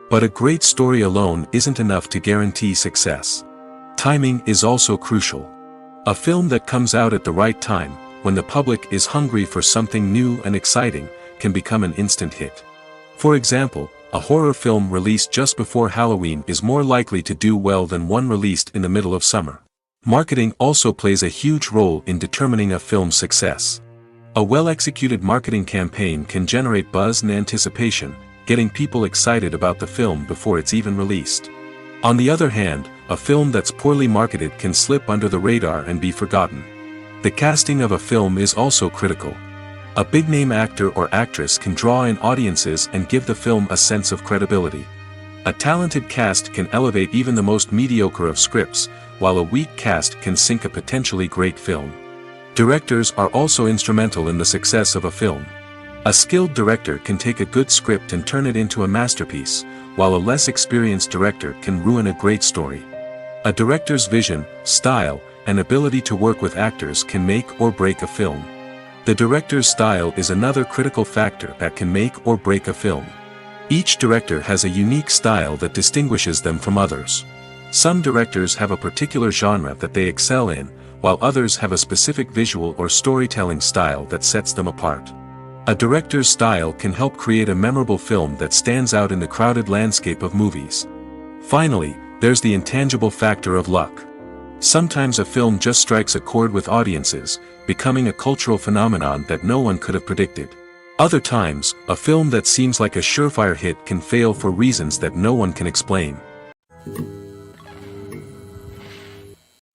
But a great story alone isn't enough to guarantee success. Timing is also crucial. A film that comes out at the right time, when the public is hungry for something new and exciting, can become an instant hit. For example, a horror film released just before Halloween is more likely to do well than one released in the middle of summer. Marketing also plays a huge role in determining a film's success. A well-executed marketing campaign can generate buzz and anticipation, getting people excited about the film before it's even released. On the other hand, a film that's poorly marketed can slip under the radar and be forgotten. The casting of a film is also critical. A big-name actor or actress can draw in audiences and give the film a sense of credibility. A talented cast can elevate even the most mediocre of scripts, while a weak cast can sink a potentially great film. Directors are also instrumental in the success of a film. A skilled director can take a good script and turn it into a masterpiece, while a less experienced director can ruin a great story. A director's vision, style, and ability to work with actors can make or break a film. The director's style is another critical factor that can make or break a film. Each director has a unique style that distinguishes them from others. Some directors have a particular genre that they excel in, while others have a specific visual or storytelling style that sets them apart. A director's style can help create a memorable film that stands out in the crowded landscape of movies. Finally, there's the intangible factor of luck. Sometimes a film just strikes a chord with audiences, becoming a cultural phenomenon that no one could have predicted. Other times, a film that seems like a surefire hit can fail for reasons that no one can explain.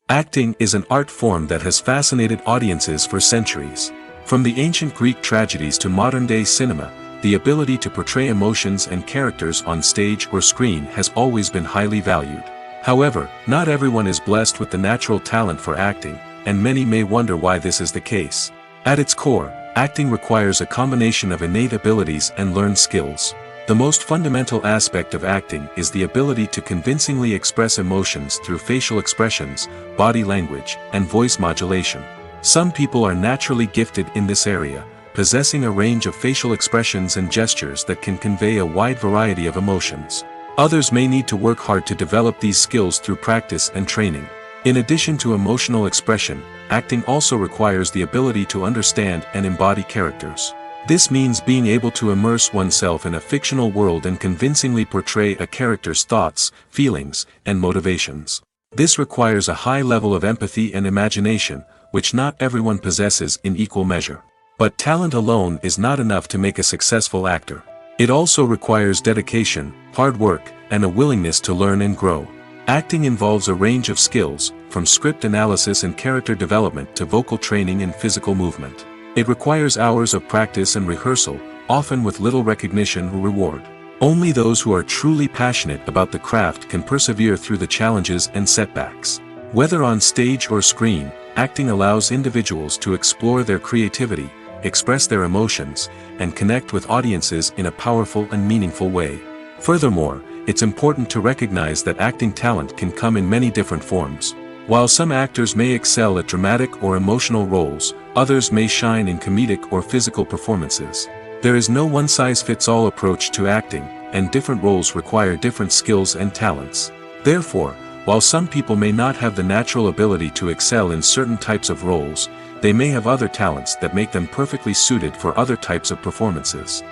Acting is an art form that has fascinated audiences for centuries. From the ancient Greek tragedies to modern-day cinema, the ability to portray emotions and characters on stage or screen has always been highly valued. However, not everyone is blessed with the natural talent for acting, and many may wonder why this is the case. At its core, acting requires a combination of innate abilities and learned skills. The most fundamental aspect of acting is the ability to convincingly express emotions through facial expressions, body language, and voice modulation. Some people are naturally gifted in this area, possessing a range of facial expressions and gestures that can convey a wide variety of emotions. Others may need to work hard to develop these skills through practice and training. In addition to emotional expression, acting also requires the ability to understand and embody characters. This means being able to immerse oneself in a fictional world and convincingly portray a character's thoughts, feelings, and motivations. This requires a high level of empathy and imagination, which not everyone possesses in equal measure. But talent alone is not enough to make a successful actor. It also requires dedication, hard work, and a willingness to learn and grow. Acting involves a range of skills, from script analysis and character development to vocal training and physical movement. It requires hours of practice and rehearsal, often with little recognition or reward. Only those who are truly passionate about the craft can persevere through the challenges and setbacks. Whether on stage or screen, acting allows individuals to explore their creativity, express their emotions, and connect with audiences in a powerful and meaningful way. Furthermore, it's important to recognize that acting talent can come in many different forms. While some actors may excel at dramatic or emotional roles, others may shine in comedic or physical performances. There is no one-size-fits-all approach to acting, and different roles require different skills and talents. Therefore, while some people may not have the natural ability to excel in certain types of roles, they may have other talents that make them perfectly suited for other types of performances.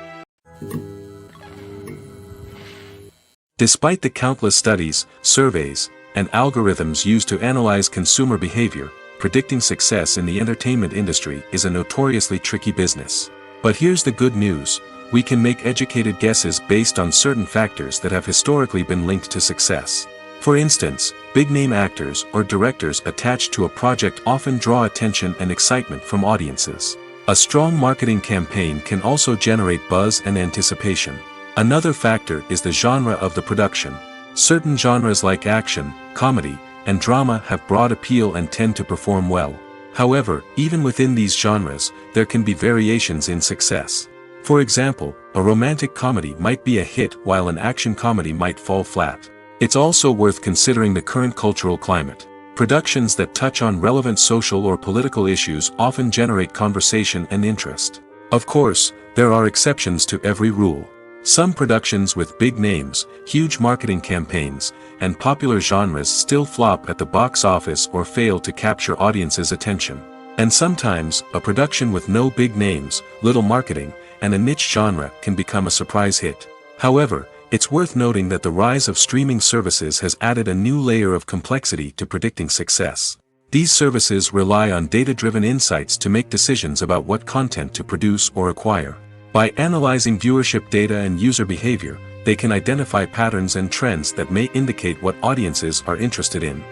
Despite the countless studies, surveys, and algorithms used to analyze consumer behavior, predicting success in the entertainment industry is a notoriously tricky business. But here's the good news: we can make educated guesses based on certain factors that have historically been linked to success. For instance, big-name actors or directors attached to a project often draw attention and excitement from audiences. A strong marketing campaign can also generate buzz and anticipation. Another factor is the genre of the production. Certain genres like action, comedy, and drama have broad appeal and tend to perform well. However, even within these genres, there can be variations in success. For example, a romantic comedy might be a hit while an action comedy might fall flat. It's also worth considering the current cultural climate. Productions that touch on relevant social or political issues often generate conversation and interest. Of course, there are exceptions to every rule. Some productions with big names, huge marketing campaigns, and popular genres still flop at the box office or fail to capture audiences' attention. And sometimes, a production with no big names, little marketing, and a niche genre can become a surprise hit. However, it's worth noting that the rise of streaming services has added a new layer of complexity to predicting success. These services rely on data-driven insights to make decisions about what content to produce or acquire. By analyzing viewership data and user behavior, they can identify patterns and trends that may indicate what audiences are interested in.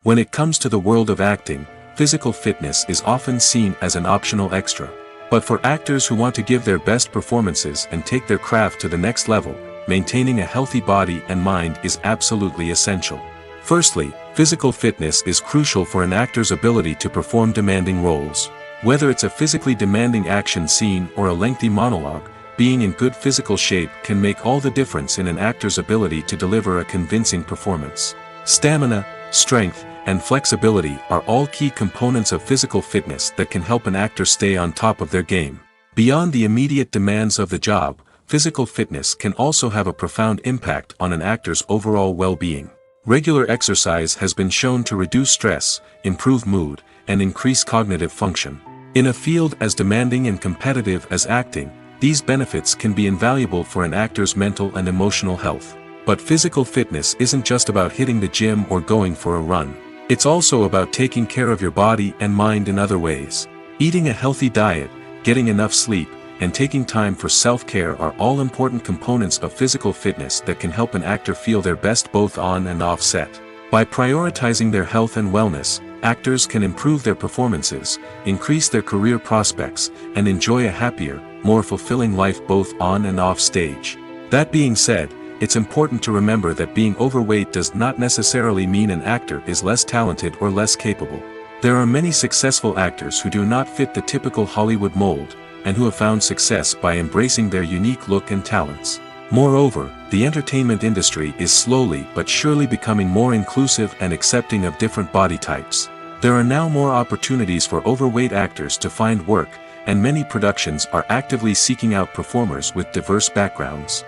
When it comes to the world of acting, physical fitness is often seen as an optional extra. But for actors who want to give their best performances and take their craft to the next level, maintaining a healthy body and mind is absolutely essential. Firstly, physical fitness is crucial for an actor's ability to perform demanding roles. Whether it's a physically demanding action scene or a lengthy monologue, being in good physical shape can make all the difference in an actor's ability to deliver a convincing performance. Stamina, strength, and flexibility are all key components of physical fitness that can help an actor stay on top of their game. Beyond the immediate demands of the job, physical fitness can also have a profound impact on an actor's overall well-being. Regular exercise has been shown to reduce stress, improve mood, and increase cognitive function. In a field as demanding and competitive as acting, these benefits can be invaluable for an actor's mental and emotional health. But physical fitness isn't just about hitting the gym or going for a run. It's also about taking care of your body and mind in other ways. Eating a healthy diet, getting enough sleep, and taking time for self-care are all important components of physical fitness that can help an actor feel their best both on and off set. By prioritizing their health and wellness, actors can improve their performances, increase their career prospects, and enjoy a happier, more fulfilling life both on and off stage. That being said, it's important to remember that being overweight does not necessarily mean an actor is less talented or less capable. There are many successful actors who do not fit the typical Hollywood mold, and who have found success by embracing their unique look and talents. Moreover, the entertainment industry is slowly but surely becoming more inclusive and accepting of different body types. There are now more opportunities for overweight actors to find work, and many productions are actively seeking out performers with diverse backgrounds.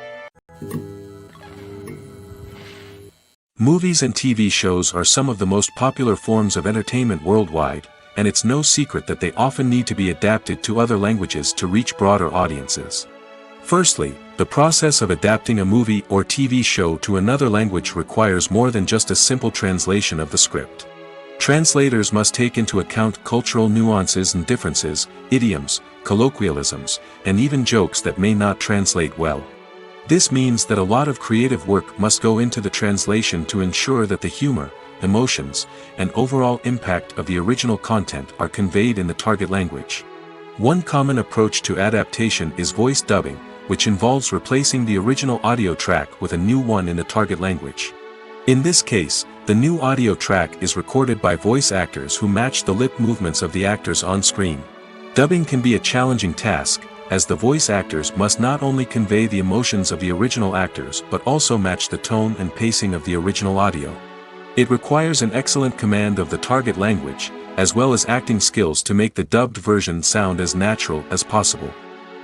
Movies and TV shows are some of the most popular forms of entertainment worldwide, and it's no secret that they often need to be adapted to other languages to reach broader audiences. Firstly, the process of adapting a movie or TV show to another language requires more than just a simple translation of the script. Translators must take into account cultural nuances and differences, idioms, colloquialisms, and even jokes that may not translate well. This means that a lot of creative work must go into the translation to ensure that the humor, emotions, and overall impact of the original content are conveyed in the target language. One common approach to adaptation is voice dubbing, which involves replacing the original audio track with a new one in the target language. In this case, the new audio track is recorded by voice actors who match the lip movements of the actors on screen. Dubbing can be a challenging task, as the voice actors must not only convey the emotions of the original actors but also match the tone and pacing of the original audio. It requires an excellent command of the target language, as well as acting skills to make the dubbed version sound as natural as possible.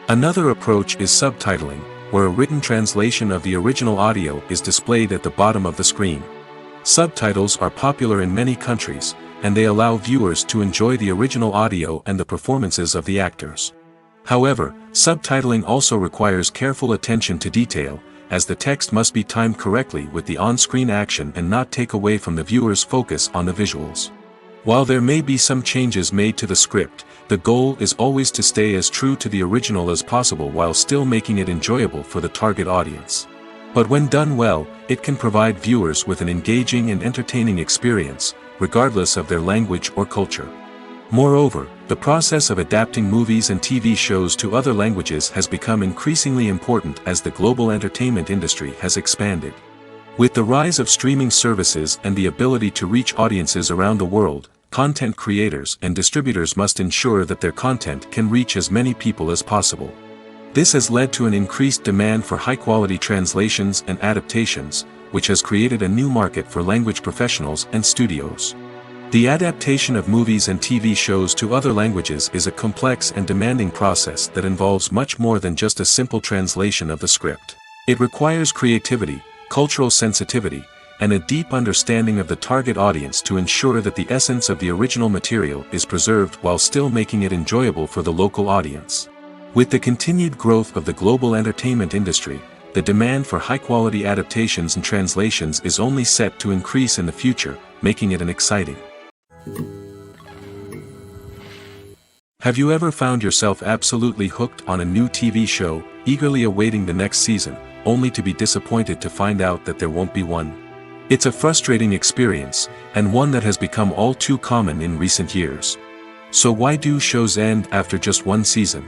Another approach is subtitling, where a written translation of the original audio is displayed at the bottom of the screen. Subtitles are popular in many countries, and they allow viewers to enjoy the original audio and the performances of the actors. However, subtitling also requires careful attention to detail, as the text must be timed correctly with the on-screen action and not take away from the viewer's focus on the visuals. While there may be some changes made to the script, the goal is always to stay as true to the original as possible while still making it enjoyable for the target audience. But when done well, it can provide viewers with an engaging and entertaining experience, regardless of their language or culture. Moreover, the process of adapting movies and TV shows to other languages has become increasingly important as the global entertainment industry has expanded. With the rise of streaming services and the ability to reach audiences around the world, content creators and distributors must ensure that their content can reach as many people as possible. This has led to an increased demand for high-quality translations and adaptations, which has created a new market for language professionals and studios. The adaptation of movies and TV shows to other languages is a complex and demanding process that involves much more than just a simple translation of the script. It requires creativity, cultural sensitivity, and a deep understanding of the target audience to ensure that the essence of the original material is preserved while still making it enjoyable for the local audience. With the continued growth of the global entertainment industry, the demand for high-quality adaptations and translations is only set to increase in the future, making it an exciting. Have you ever found yourself absolutely hooked on a new TV show, eagerly awaiting the next season, only to be disappointed to find out that there won't be one? It's a frustrating experience, and one that has become all too common in recent years. So why do shows end after just one season?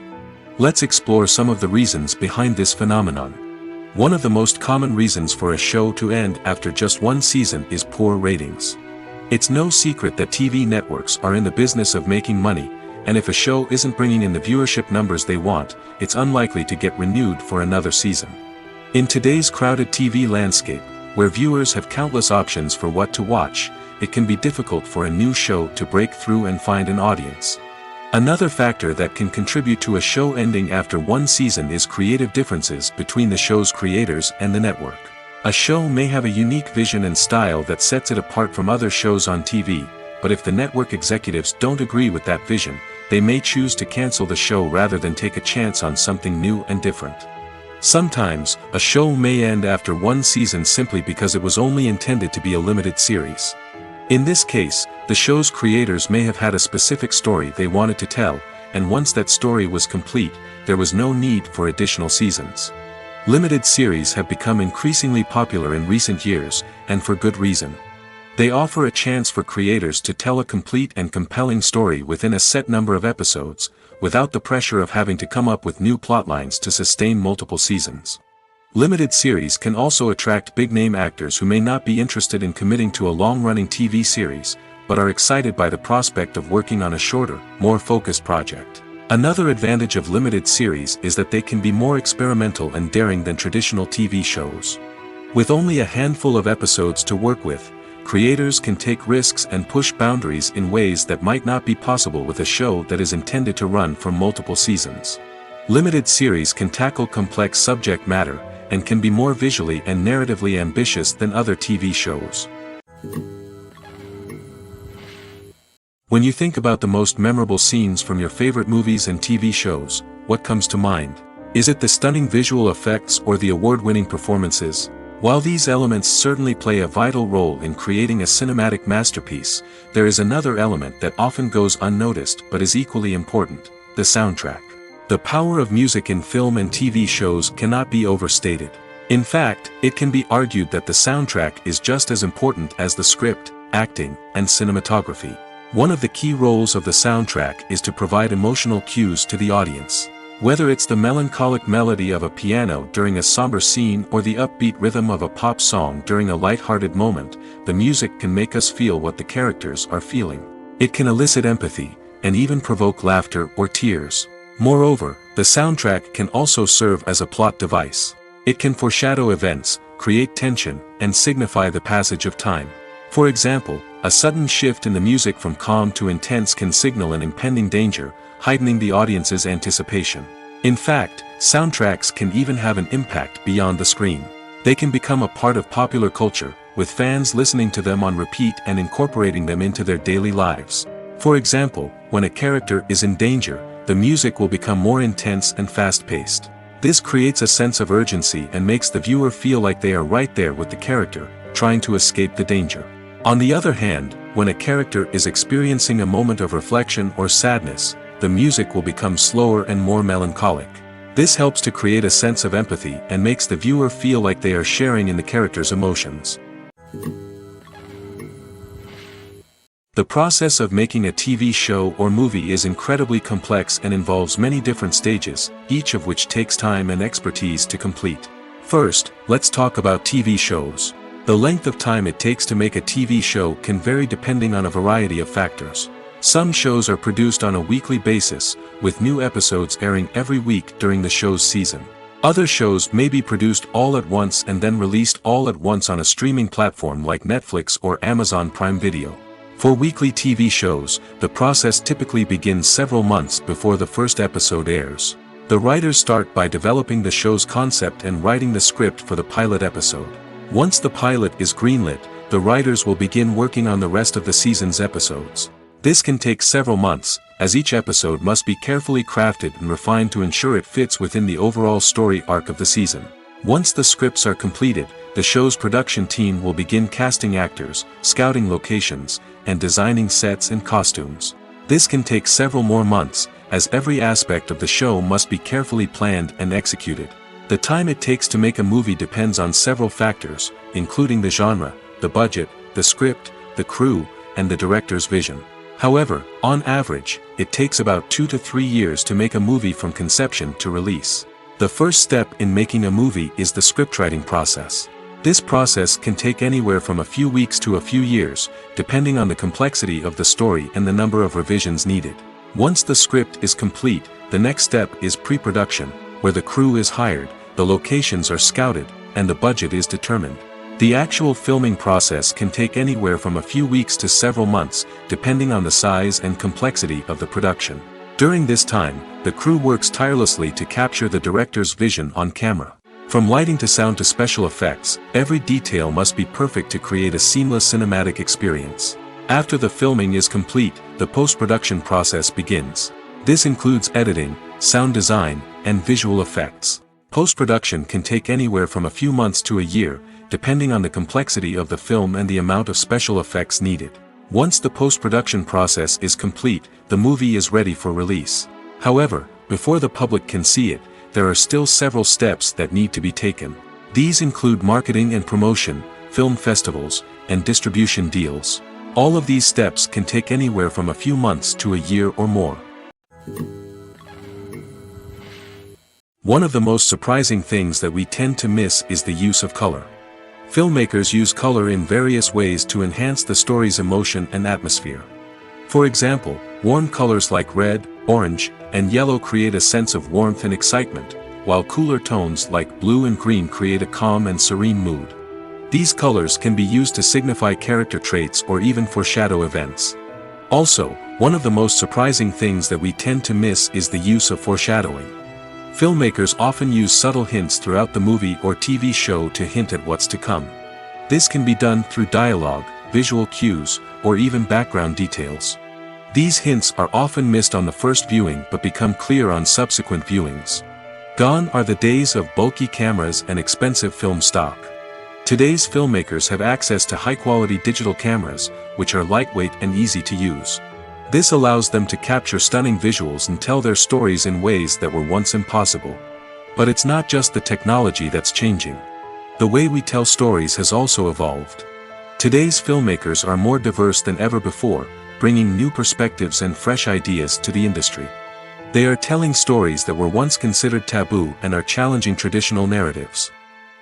Let's explore some of the reasons behind this phenomenon. One of the most common reasons for a show to end after just one season is poor ratings. It's no secret that TV networks are in the business of making money, and if a show isn't bringing in the viewership numbers they want, it's unlikely to get renewed for another season. In today's crowded TV landscape, where viewers have countless options for what to watch, it can be difficult for a new show to break through and find an audience. Another factor that can contribute to a show ending after one season is creative differences between the show's creators and the network. A show may have a unique vision and style that sets it apart from other shows on TV, but if the network executives don't agree with that vision, they may choose to cancel the show rather than take a chance on something new and different. Sometimes, a show may end after one season simply because it was only intended to be a limited series. In this case, the show's creators may have had a specific story they wanted to tell, and once that story was complete, there was no need for additional seasons. Limited series have become increasingly popular in recent years, and for good reason. They offer a chance for creators to tell a complete and compelling story within a set number of episodes, without the pressure of having to come up with new plotlines to sustain multiple seasons. Limited series can also attract big-name actors who may not be interested in committing to a long-running TV series, but are excited by the prospect of working on a shorter, more focused project. Another advantage of limited series is that they can be more experimental and daring than traditional TV shows. With only a handful of episodes to work with, creators can take risks and push boundaries in ways that might not be possible with a show that is intended to run for multiple seasons. Limited series can tackle complex subject matter, and can be more visually and narratively ambitious than other TV shows. When you think about the most memorable scenes from your favorite movies and TV shows, what comes to mind? Is it the stunning visual effects or the award-winning performances? While these elements certainly play a vital role in creating a cinematic masterpiece, there is another element that often goes unnoticed but is equally important: the soundtrack. The power of music in film and TV shows cannot be overstated. In fact, it can be argued that the soundtrack is just as important as the script, acting, and cinematography. One of the key roles of the soundtrack is to provide emotional cues to the audience. Whether it's the melancholic melody of a piano during a somber scene or the upbeat rhythm of a pop song during a light-hearted moment, the music can make us feel what the characters are feeling. It can elicit empathy, and even provoke laughter or tears. Moreover, the soundtrack can also serve as a plot device. It can foreshadow events, create tension, and signify the passage of time. For example, a sudden shift in the music from calm to intense can signal an impending danger, heightening the audience's anticipation. In fact, soundtracks can even have an impact beyond the screen. They can become a part of popular culture, with fans listening to them on repeat and incorporating them into their daily lives. For example, when a character is in danger, the music will become more intense and fast-paced. This creates a sense of urgency and makes the viewer feel like they are right there with the character, trying to escape the danger. On the other hand, when a character is experiencing a moment of reflection or sadness, the music will become slower and more melancholic. This helps to create a sense of empathy and makes the viewer feel like they are sharing in the character's emotions. The process of making a TV show or movie is incredibly complex and involves many different stages, each of which takes time and expertise to complete. First, let's talk about TV shows. The length of time it takes to make a TV show can vary depending on a variety of factors. Some shows are produced on a weekly basis, with new episodes airing every week during the show's season. Other shows may be produced all at once and then released all at once on a streaming platform like Netflix or Amazon Prime Video. For weekly TV shows, the process typically begins several months before the first episode airs. The writers start by developing the show's concept and writing the script for the pilot episode. Once the pilot is greenlit, the writers will begin working on the rest of the season's episodes. This can take several months, as each episode must be carefully crafted and refined to ensure it fits within the overall story arc of the season. Once the scripts are completed, the show's production team will begin casting actors, scouting locations, and designing sets and costumes. This can take several more months, as every aspect of the show must be carefully planned and executed. The time it takes to make a movie depends on several factors, including the genre, the budget, the script, the crew, and the director's vision. However, on average, it takes about 2 to 3 years to make a movie from conception to release. The first step in making a movie is the scriptwriting process. This process can take anywhere from a few weeks to a few years, depending on the complexity of the story and the number of revisions needed. Once the script is complete, the next step is pre-production, where the crew is hired, the locations are scouted, and the budget is determined. The actual filming process can take anywhere from a few weeks to several months, depending on the size and complexity of the production. During this time, the crew works tirelessly to capture the director's vision on camera. From lighting to sound to special effects, every detail must be perfect to create a seamless cinematic experience. After the filming is complete, the post-production process begins. This includes editing, sound design, and visual effects. Post-production can take anywhere from a few months to a year, depending on the complexity of the film and the amount of special effects needed. Once the post-production process is complete, the movie is ready for release. However, before the public can see it, there are still several steps that need to be taken. These include marketing and promotion, film festivals, and distribution deals. All of these steps can take anywhere from a few months to a year or more. One of the most surprising things that we tend to miss is the use of color. Filmmakers use color in various ways to enhance the story's emotion and atmosphere. For example, warm colors like red, orange, and yellow create a sense of warmth and excitement, while cooler tones like blue and green create a calm and serene mood. These colors can be used to signify character traits or even foreshadow events. Also, one of the most surprising things that we tend to miss is the use of foreshadowing. Filmmakers often use subtle hints throughout the movie or TV show to hint at what's to come. This can be done through dialogue, visual cues, or even background details. These hints are often missed on the first viewing but become clear on subsequent viewings. Gone are the days of bulky cameras and expensive film stock. Today's filmmakers have access to high-quality digital cameras, which are lightweight and easy to use. This allows them to capture stunning visuals and tell their stories in ways that were once impossible. But it's not just the technology that's changing. The way we tell stories has also evolved. Today's filmmakers are more diverse than ever before, bringing new perspectives and fresh ideas to the industry. They are telling stories that were once considered taboo and are challenging traditional narratives.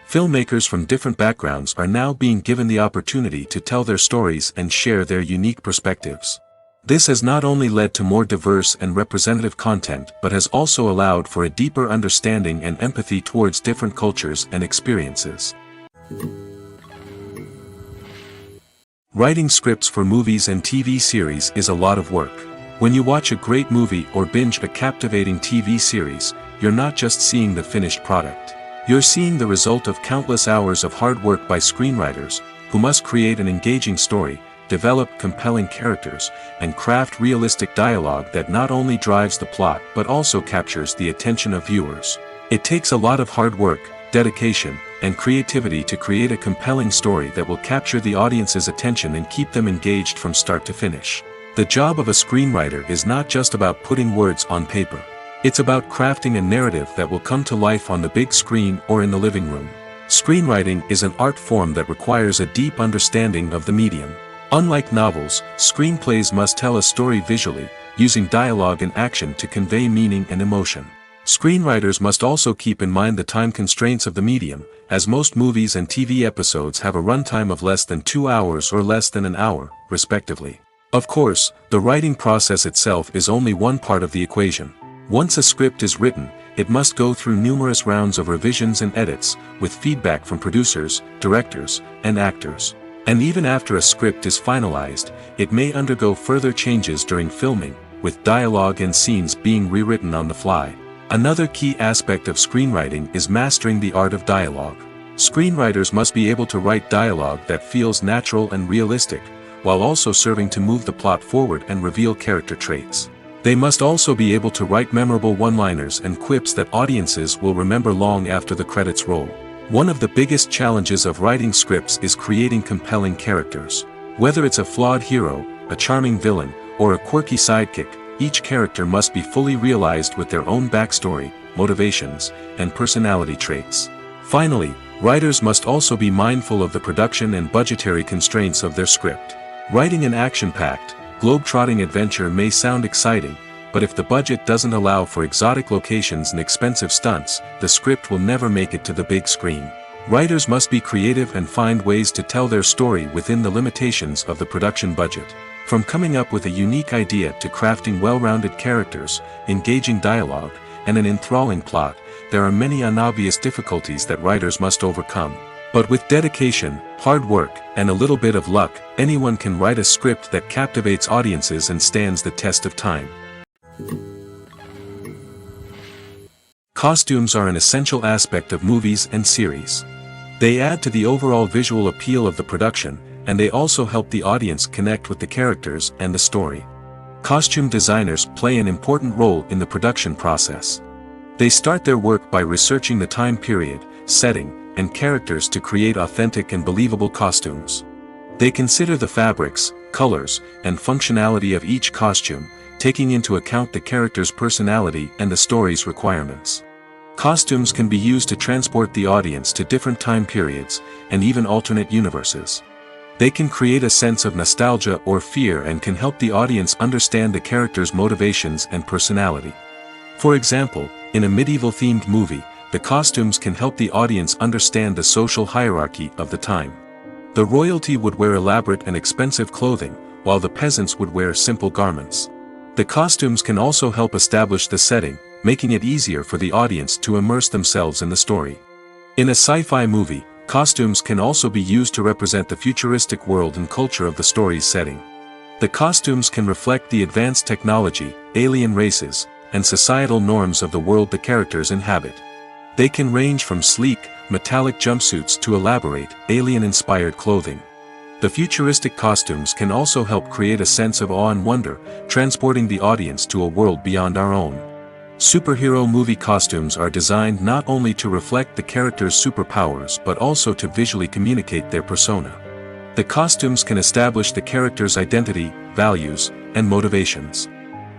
Filmmakers from different backgrounds are now being given the opportunity to tell their stories and share their unique perspectives. This has not only led to more diverse and representative content but has also allowed for a deeper understanding and empathy towards different cultures and experiences. Writing scripts for movies and TV series is a lot of work. When you watch a great movie or binge a captivating TV series, you're not just seeing the finished product. You're seeing the result of countless hours of hard work by screenwriters, who must create an engaging story, develop compelling characters, and craft realistic dialogue that not only drives the plot but also captures the attention of viewers. It takes a lot of hard work, dedication, and creativity to create a compelling story that will capture the audience's attention and keep them engaged from start to finish. The job of a screenwriter is not just about putting words on paper. It's about crafting a narrative that will come to life on the big screen or in the living room. Screenwriting is an art form that requires a deep understanding of the medium. Unlike novels, screenplays must tell a story visually, using dialogue and action to convey meaning and emotion. Screenwriters must also keep in mind the time constraints of the medium, as most movies and TV episodes have a runtime of less than 2 hours or less than an hour, respectively. Of course, the writing process itself is only one part of the equation. Once a script is written, it must go through numerous rounds of revisions and edits, with feedback from producers, directors, and actors. And even after a script is finalized, it may undergo further changes during filming, with dialogue and scenes being rewritten on the fly. Another key aspect of screenwriting is mastering the art of dialogue. Screenwriters must be able to write dialogue that feels natural and realistic, while also serving to move the plot forward and reveal character traits. They must also be able to write memorable one-liners and quips that audiences will remember long after the credits roll. One of the biggest challenges of writing scripts is creating compelling characters. Whether it's a flawed hero, a charming villain, or a quirky sidekick, each character must be fully realized with their own backstory, motivations, and personality traits. Finally, writers must also be mindful of the production and budgetary constraints of their script. Writing an action-packed, globe-trotting adventure may sound exciting, but if the budget doesn't allow for exotic locations and expensive stunts, the script will never make it to the big screen. Writers must be creative and find ways to tell their story within the limitations of the production budget. From coming up with a unique idea to crafting well-rounded characters, engaging dialogue, and an enthralling plot, there are many unobvious difficulties that writers must overcome. But with dedication, hard work, and a little bit of luck, anyone can write a script that captivates audiences and stands the test of time. Costumes are an essential aspect of movies and series. They add to the overall visual appeal of the production, and they also help the audience connect with the characters and the story. Costume designers play an important role in the production process. They start their work by researching the time period, setting, and characters to create authentic and believable costumes. They consider the fabrics, colors, and functionality of each costume, taking into account the character's personality and the story's requirements. Costumes can be used to transport the audience to different time periods, and even alternate universes. They can create a sense of nostalgia or fear and can help the audience understand the character's motivations and personality. For example, in a medieval-themed movie, the costumes can help the audience understand the social hierarchy of the time. The royalty would wear elaborate and expensive clothing, while the peasants would wear simple garments. The costumes can also help establish the setting, making it easier for the audience to immerse themselves in the story. In a sci-fi movie, costumes can also be used to represent the futuristic world and culture of the story's setting. The costumes can reflect the advanced technology, alien races, and societal norms of the world the characters inhabit. They can range from sleek, metallic jumpsuits to elaborate, alien-inspired clothing. The futuristic costumes can also help create a sense of awe and wonder, transporting the audience to a world beyond our own. Superhero movie costumes are designed not only to reflect the character's superpowers but also to visually communicate their persona. The costumes can establish the character's identity, values, and motivations.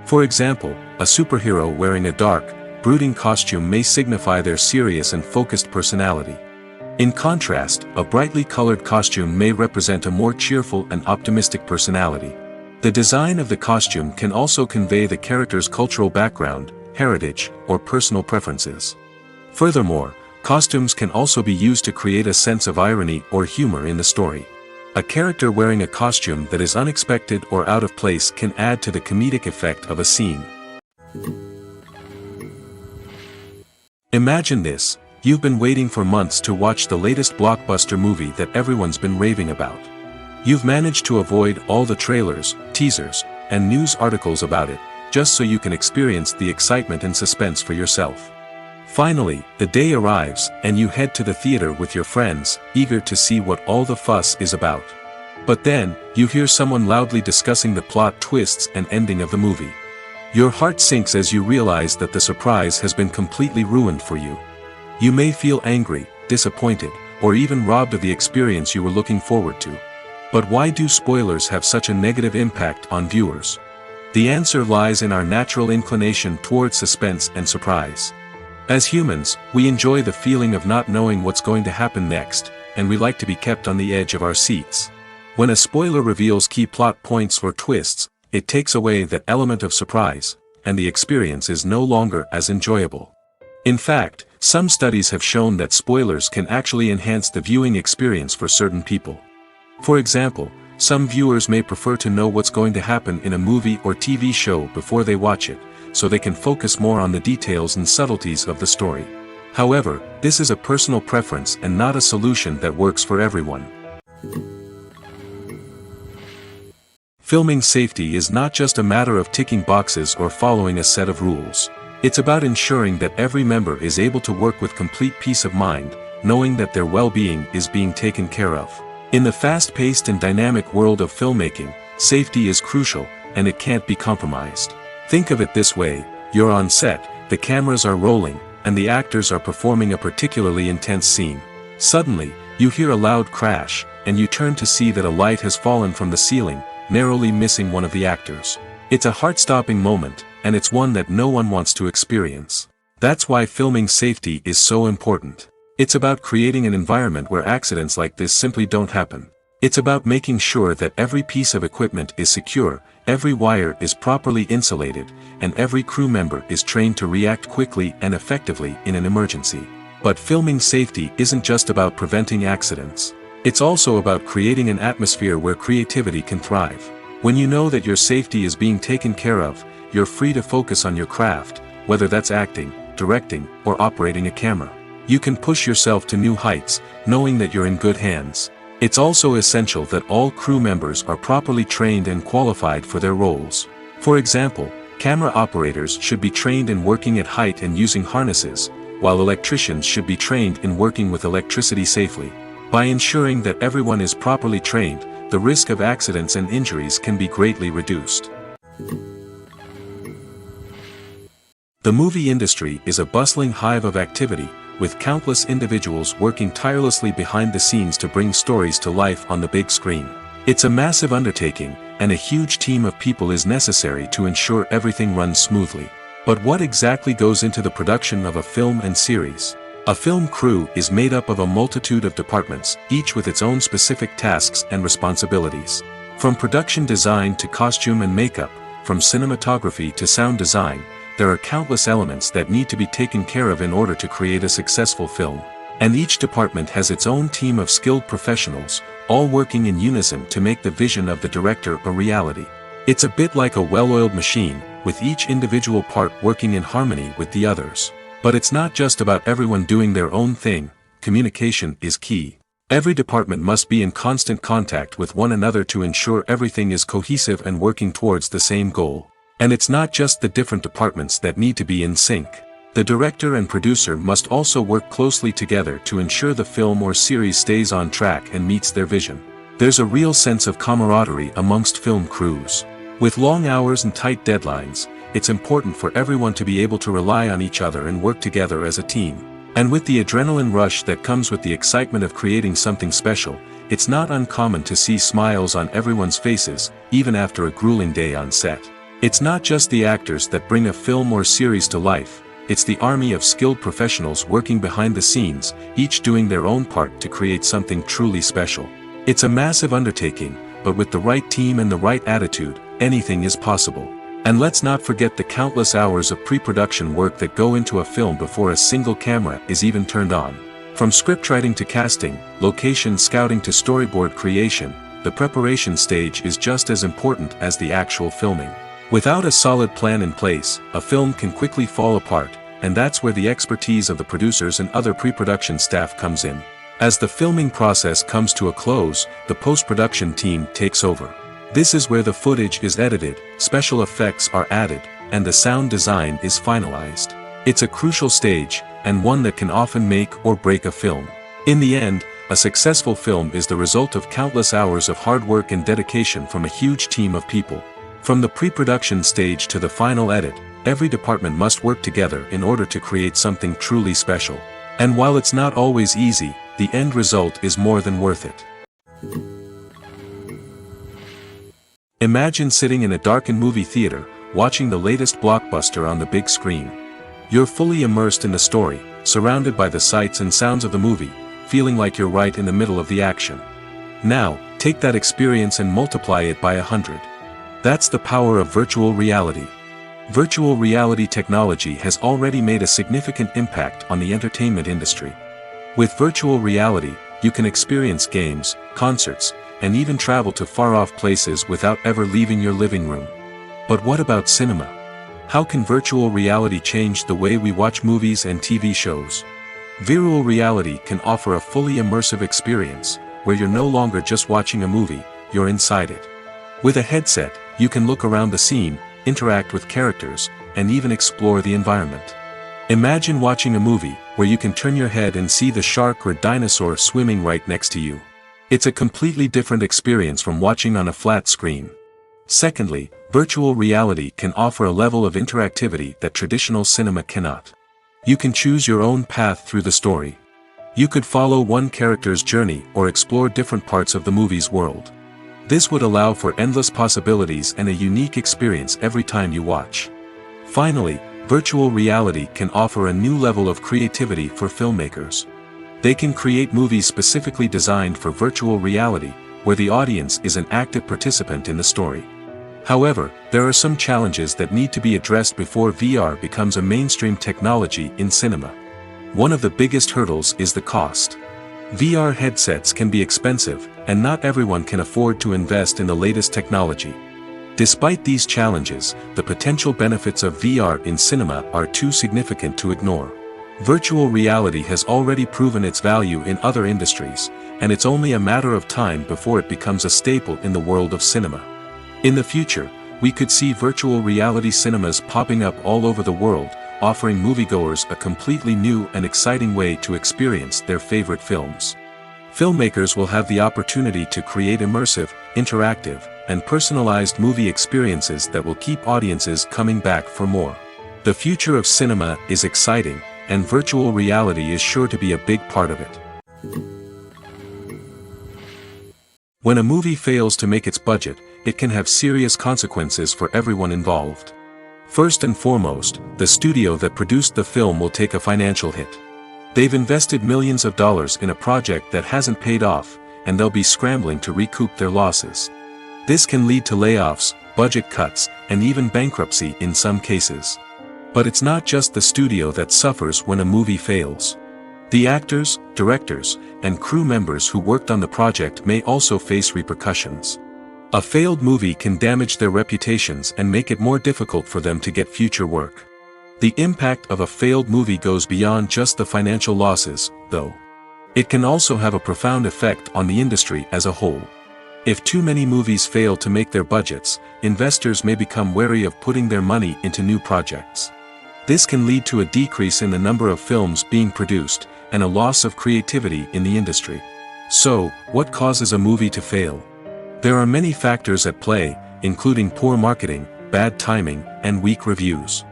For example, a superhero wearing a dark, brooding costume may signify their serious and focused personality. In contrast, a brightly colored costume may represent a more cheerful and optimistic personality. The design of the costume can also convey the character's cultural background, heritage, or personal preferences. Furthermore, costumes can also be used to create a sense of irony or humor in the story. A character wearing a costume that is unexpected or out of place can add to the comedic effect of a scene. Imagine this: you've been waiting for months to watch the latest blockbuster movie that everyone's been raving about. You've managed to avoid all the trailers, teasers, and news articles about it, just so you can experience the excitement and suspense for yourself. Finally, the day arrives, and you head to the theater with your friends, eager to see what all the fuss is about. But then, you hear someone loudly discussing the plot twists and ending of the movie. Your heart sinks as you realize that the surprise has been completely ruined for you. You may feel angry, disappointed, or even robbed of the experience you were looking forward to. But why do spoilers have such a negative impact on viewers? The answer lies in our natural inclination towards suspense and surprise. As humans, we enjoy the feeling of not knowing what's going to happen next, and we like to be kept on the edge of our seats. When a spoiler reveals key plot points or twists, it takes away that element of surprise, and the experience is no longer as enjoyable. In fact, some studies have shown that spoilers can actually enhance the viewing experience for certain people. For example, some viewers may prefer to know what's going to happen in a movie or TV show before they watch it, so they can focus more on the details and subtleties of the story. However, this is a personal preference and not a solution that works for everyone. Filming safety is not just a matter of ticking boxes or following a set of rules. It's about ensuring that every member is able to work with complete peace of mind, knowing that their well-being is being taken care of. In the fast-paced and dynamic world of filmmaking, safety is crucial, and it can't be compromised. Think of it this way: you're on set, the cameras are rolling, and the actors are performing a particularly intense scene. Suddenly, you hear a loud crash, and you turn to see that a light has fallen from the ceiling, narrowly missing one of the actors. It's a heart-stopping moment, and it's one that no one wants to experience. That's why filming safety is so important. It's about creating an environment where accidents like this simply don't happen. It's about making sure that every piece of equipment is secure, every wire is properly insulated, and every crew member is trained to react quickly and effectively in an emergency. But filming safety isn't just about preventing accidents. It's also about creating an atmosphere where creativity can thrive. When you know that your safety is being taken care of, you're free to focus on your craft, whether that's acting, directing, or operating a camera. You can push yourself to new heights, knowing that you're in good hands. It's also essential that all crew members are properly trained and qualified for their roles. For example, camera operators should be trained in working at height and using harnesses, while electricians should be trained in working with electricity safely. By ensuring that everyone is properly trained, the risk of accidents and injuries can be greatly reduced. The movie industry is a bustling hive of activity, with countless individuals working tirelessly behind the scenes to bring stories to life on the big screen. It's a massive undertaking, and a huge team of people is necessary to ensure everything runs smoothly. But what exactly goes into the production of a film and series? A film crew is made up of a multitude of departments, each with its own specific tasks and responsibilities. From production design to costume and makeup, from cinematography to sound design, there are countless elements that need to be taken care of in order to create a successful film. And each department has its own team of skilled professionals, all working in unison to make the vision of the director a reality. It's a bit like a well-oiled machine, with each individual part working in harmony with the others. But it's not just about everyone doing their own thing. Communication is key. Every department must be in constant contact with one another to ensure everything is cohesive and working towards the same goal. And it's not just the different departments that need to be in sync. The director and producer must also work closely together to ensure the film or series stays on track and meets their vision. There's a real sense of camaraderie amongst film crews. With long hours and tight deadlines, it's important for everyone to be able to rely on each other and work together as a team. And with the adrenaline rush that comes with the excitement of creating something special, it's not uncommon to see smiles on everyone's faces, even after a grueling day on set. It's not just the actors that bring a film or series to life, it's the army of skilled professionals working behind the scenes, each doing their own part to create something truly special. It's a massive undertaking, but with the right team and the right attitude, anything is possible. And let's not forget the countless hours of pre-production work that go into a film before a single camera is even turned on. From scriptwriting to casting, location scouting to storyboard creation, the preparation stage is just as important as the actual filming. Without a solid plan in place, a film can quickly fall apart, and that's where the expertise of the producers and other pre-production staff comes in. As the filming process comes to a close, the post-production team takes over. This is where the footage is edited, special effects are added, and the sound design is finalized. It's a crucial stage, and one that can often make or break a film. In the end, a successful film is the result of countless hours of hard work and dedication from a huge team of people. From the pre-production stage to the final edit, every department must work together in order to create something truly special. And while it's not always easy, the end result is more than worth it. Imagine sitting in a darkened movie theater, watching the latest blockbuster on the big screen. You're fully immersed in the story, surrounded by the sights and sounds of the movie, feeling like you're right in the middle of the action. Now, take that experience and multiply it by 100. That's the power of virtual reality. Virtual reality technology has already made a significant impact on the entertainment industry. With virtual reality, you can experience games, concerts, and even travel to far-off places without ever leaving your living room. But what about cinema? How can virtual reality change the way we watch movies and TV shows? Virtual reality can offer a fully immersive experience, where you're no longer just watching a movie, you're inside it. With a headset, you can look around the scene, interact with characters, and even explore the environment. Imagine watching a movie, where you can turn your head and see the shark or dinosaur swimming right next to you. It's a completely different experience from watching on a flat screen. Secondly, virtual reality can offer a level of interactivity that traditional cinema cannot. You can choose your own path through the story. You could follow one character's journey or explore different parts of the movie's world. This would allow for endless possibilities and a unique experience every time you watch. Finally, virtual reality can offer a new level of creativity for filmmakers. They can create movies specifically designed for virtual reality, where the audience is an active participant in the story. However, there are some challenges that need to be addressed before VR becomes a mainstream technology in cinema. One of the biggest hurdles is the cost. VR headsets can be expensive, and not everyone can afford to invest in the latest technology. Despite these challenges, the potential benefits of VR in cinema are too significant to ignore. Virtual reality has already proven its value in other industries, and it's only a matter of time before it becomes a staple in the world of cinema. In the future, we could see virtual reality cinemas popping up all over the world, offering moviegoers a completely new and exciting way to experience their favorite films. Filmmakers will have the opportunity to create immersive, interactive, and personalized movie experiences that will keep audiences coming back for more. The future of cinema is exciting, and virtual reality is sure to be a big part of it. When a movie fails to make its budget, it can have serious consequences for everyone involved. First and foremost, the studio that produced the film will take a financial hit. They've invested millions of dollars in a project that hasn't paid off, and they'll be scrambling to recoup their losses. This can lead to layoffs, budget cuts, and even bankruptcy in some cases. But it's not just the studio that suffers when a movie fails. The actors, directors, and crew members who worked on the project may also face repercussions. A failed movie can damage their reputations and make it more difficult for them to get future work. The impact of a failed movie goes beyond just the financial losses, though. It can also have a profound effect on the industry as a whole. If too many movies fail to make their budgets, investors may become wary of putting their money into new projects. This can lead to a decrease in the number of films being produced, and a loss of creativity in the industry. So, what causes a movie to fail? There are many factors at play, including poor marketing, bad timing, and weak reviews.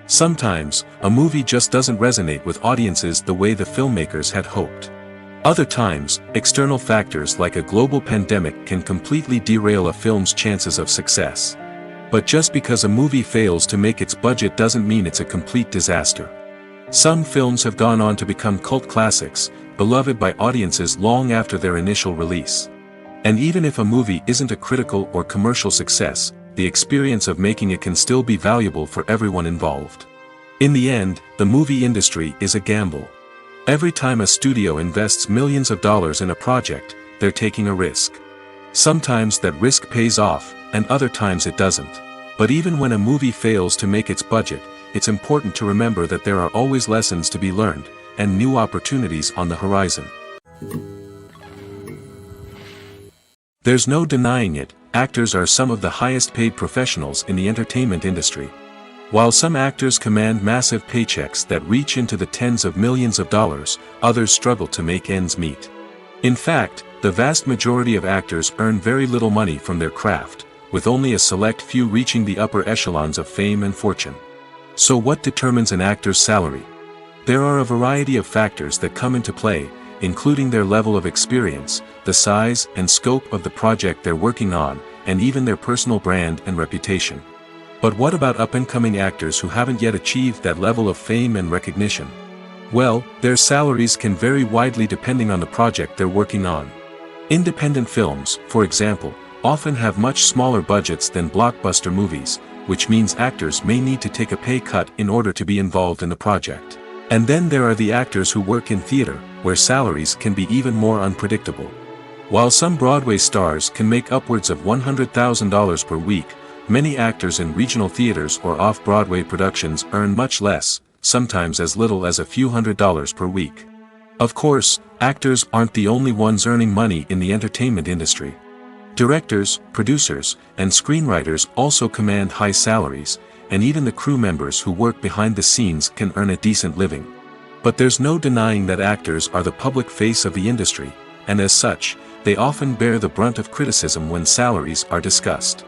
Sometimes, a movie just doesn't resonate with audiences the way the filmmakers had hoped. Other times, external factors like a global pandemic can completely derail a film's chances of success. But just because a movie fails to make its budget doesn't mean it's a complete disaster. Some films have gone on to become cult classics, beloved by audiences long after their initial release. And even if a movie isn't a critical or commercial success, the experience of making it can still be valuable for everyone involved. In the end, the movie industry is a gamble. Every time a studio invests millions of dollars in a project, they're taking a risk. Sometimes that risk pays off, and other times it doesn't. But even when a movie fails to make its budget, it's important to remember that there are always lessons to be learned, and new opportunities on the horizon. There's no denying it, actors are some of the highest paid professionals in the entertainment industry. While some actors command massive paychecks that reach into the tens of millions of dollars, others struggle to make ends meet. In fact, the vast majority of actors earn very little money from their craft, with only a select few reaching the upper echelons of fame and fortune. So what determines an actor's salary? There are a variety of factors that come into play, including their level of experience, the size and scope of the project they're working on, and even their personal brand and reputation. But what about up-and-coming actors who haven't yet achieved that level of fame and recognition? Well, their salaries can vary widely depending on the project they're working on. Independent films, for example, often have much smaller budgets than blockbuster movies, which means actors may need to take a pay cut in order to be involved in the project. And then there are the actors who work in theater, where salaries can be even more unpredictable. While some Broadway stars can make upwards of $100,000 per week, many actors in regional theaters or off-Broadway productions earn much less, sometimes as little as a few $100s per week. Of course, actors aren't the only ones earning money in the entertainment industry. Directors, producers, and screenwriters also command high salaries, and even the crew members who work behind the scenes can earn a decent living. But there's no denying that actors are the public face of the industry, and as such, they often bear the brunt of criticism when salaries are discussed.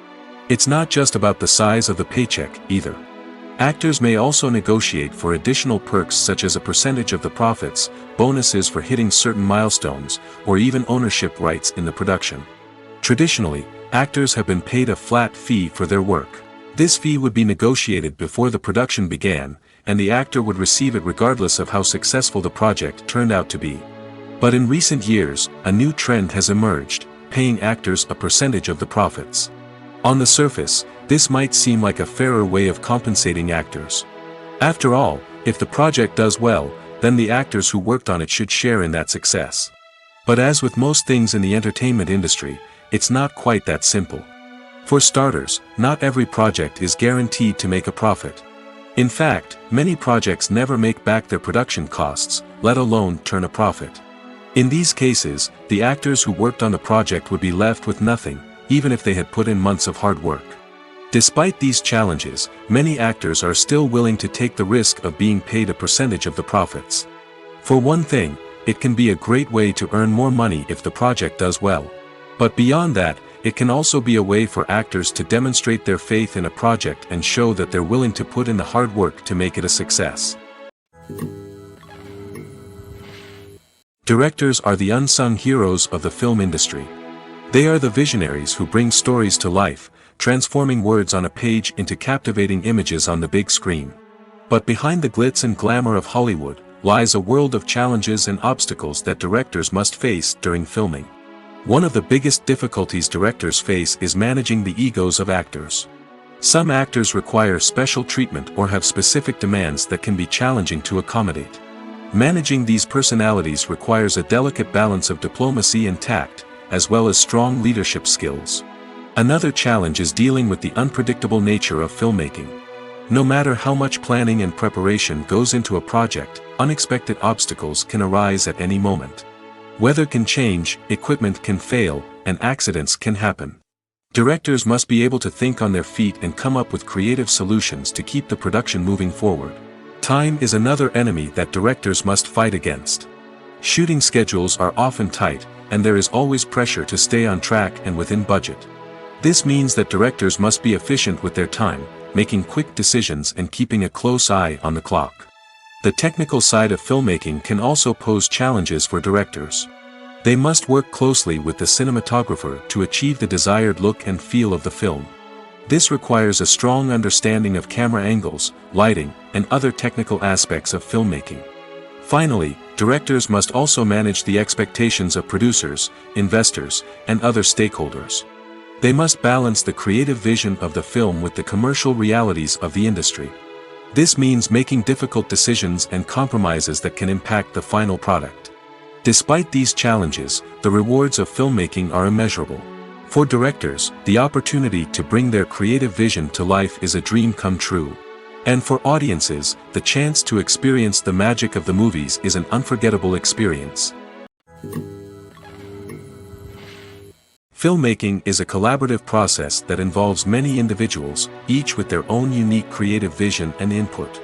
It's not just about the size of the paycheck, either. Actors may also negotiate for additional perks such as a percentage of the profits, bonuses for hitting certain milestones, or even ownership rights in the production. Traditionally, actors have been paid a flat fee for their work. This fee would be negotiated before the production began, and the actor would receive it regardless of how successful the project turned out to be. But in recent years, a new trend has emerged, paying actors a percentage of the profits. On the surface, this might seem like a fairer way of compensating actors. After all, if the project does well, then the actors who worked on it should share in that success. But as with most things in the entertainment industry, it's not quite that simple. For starters, not every project is guaranteed to make a profit. In fact, many projects never make back their production costs, let alone turn a profit. In these cases, the actors who worked on the project would be left with nothing, even if they had put in months of hard work. Despite these challenges, many actors are still willing to take the risk of being paid a percentage of the profits. For one thing, it can be a great way to earn more money if the project does well. But beyond that, it can also be a way for actors to demonstrate their faith in a project and show that they're willing to put in the hard work to make it a success. Directors are the unsung heroes of the film industry. They are the visionaries who bring stories to life, transforming words on a page into captivating images on the big screen. But behind the glitz and glamour of Hollywood, lies a world of challenges and obstacles that directors must face during filming. One of the biggest difficulties directors face is managing the egos of actors. Some actors require special treatment or have specific demands that can be challenging to accommodate. Managing these personalities requires a delicate balance of diplomacy and tact, as well as strong leadership skills. Another challenge is dealing with the unpredictable nature of filmmaking. No matter how much planning and preparation goes into a project, unexpected obstacles can arise at any moment. Weather can change, equipment can fail, and accidents can happen. Directors must be able to think on their feet and come up with creative solutions to keep the production moving forward. Time is another enemy that directors must fight against. Shooting schedules are often tight, and there is always pressure to stay on track and within budget. This means that directors must be efficient with their time, making quick decisions and keeping a close eye on the clock. The technical side of filmmaking can also pose challenges for directors. They must work closely with the cinematographer to achieve the desired look and feel of the film. This requires a strong understanding of camera angles, lighting, and other technical aspects of filmmaking. Finally, directors must also manage the expectations of producers, investors, and other stakeholders. They must balance the creative vision of the film with the commercial realities of the industry. This means making difficult decisions and compromises that can impact the final product. Despite these challenges, the rewards of filmmaking are immeasurable. For directors, the opportunity to bring their creative vision to life is a dream come true. And for audiences, the chance to experience the magic of the movies is an unforgettable experience. Filmmaking is a collaborative process that involves many individuals, each with their own unique creative vision and input.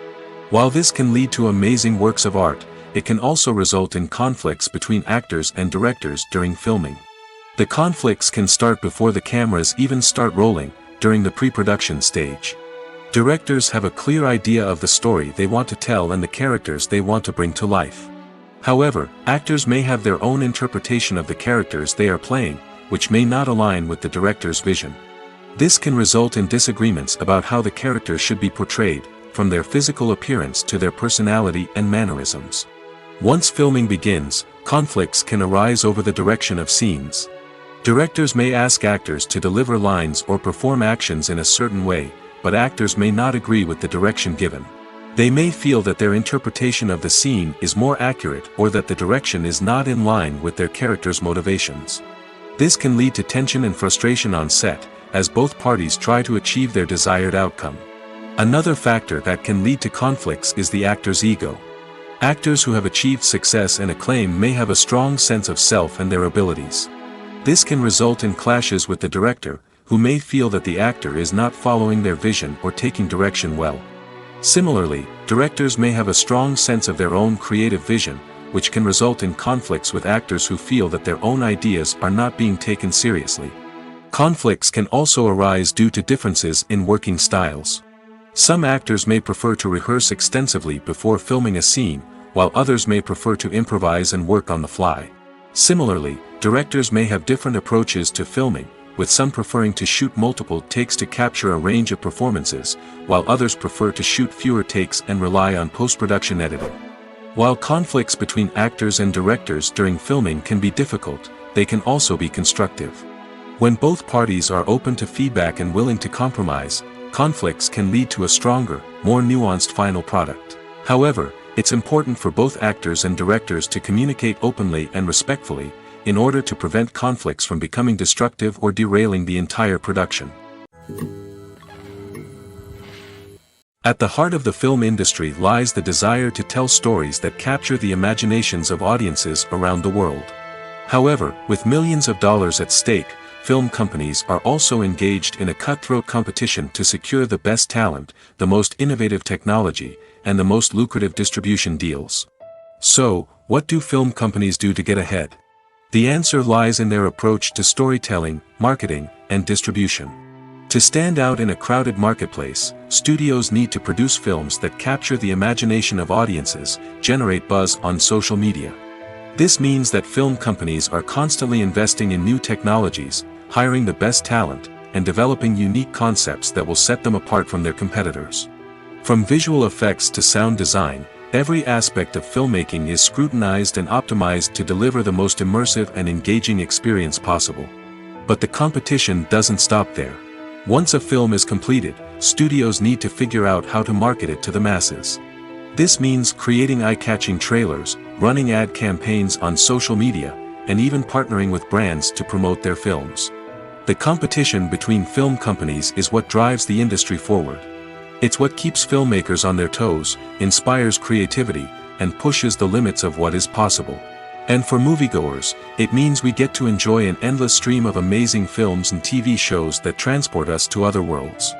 While this can lead to amazing works of art, it can also result in conflicts between actors and directors during filming. The conflicts can start before the cameras even start rolling, during the pre-production stage. Directors have a clear idea of the story they want to tell and the characters they want to bring to life. However, actors may have their own interpretation of the characters they are playing, which may not align with the director's vision. This can result in disagreements about how the characters should be portrayed, from their physical appearance to their personality and mannerisms. Once filming begins, conflicts can arise over the direction of scenes. Directors may ask actors to deliver lines or perform actions in a certain way, but actors may not agree with the direction given. They may feel that their interpretation of the scene is more accurate or that the direction is not in line with their character's motivations. This can lead to tension and frustration on set, as both parties try to achieve their desired outcome. Another factor that can lead to conflicts is the actor's ego. Actors who have achieved success and acclaim may have a strong sense of self and their abilities. This can result in clashes with the director, who may feel that the actor is not following their vision or taking direction well. Similarly, directors may have a strong sense of their own creative vision, which can result in conflicts with actors who feel that their own ideas are not being taken seriously. Conflicts can also arise due to differences in working styles. Some actors may prefer to rehearse extensively before filming a scene, while others may prefer to improvise and work on the fly. Similarly, directors may have different approaches to filming, with some preferring to shoot multiple takes to capture a range of performances, while others prefer to shoot fewer takes and rely on post-production editing. While conflicts between actors and directors during filming can be difficult, they can also be constructive. When both parties are open to feedback and willing to compromise, conflicts can lead to a stronger, more nuanced final product. However, it's important for both actors and directors to communicate openly and respectfully, in order to prevent conflicts from becoming destructive or derailing the entire production. At the heart of the film industry lies the desire to tell stories that capture the imaginations of audiences around the world. However, with millions of dollars at stake, film companies are also engaged in a cutthroat competition to secure the best talent, the most innovative technology, and the most lucrative distribution deals. So, what do film companies do to get ahead? The answer lies in their approach to storytelling, marketing, and distribution. To stand out in a crowded marketplace, studios need to produce films that capture the imagination of audiences, generate buzz on social media. This means that film companies are constantly investing in new technologies, hiring the best talent, and developing unique concepts that will set them apart from their competitors. From visual effects to sound design, every aspect of filmmaking is scrutinized and optimized to deliver the most immersive and engaging experience possible. But the competition doesn't stop there. Once a film is completed, studios need to figure out how to market it to the masses. This means creating eye-catching trailers, running ad campaigns on social media, and even partnering with brands to promote their films. The competition between film companies is what drives the industry forward. It's what keeps filmmakers on their toes, inspires creativity, and pushes the limits of what is possible. And for moviegoers, it means we get to enjoy an endless stream of amazing films and TV shows that transport us to other worlds.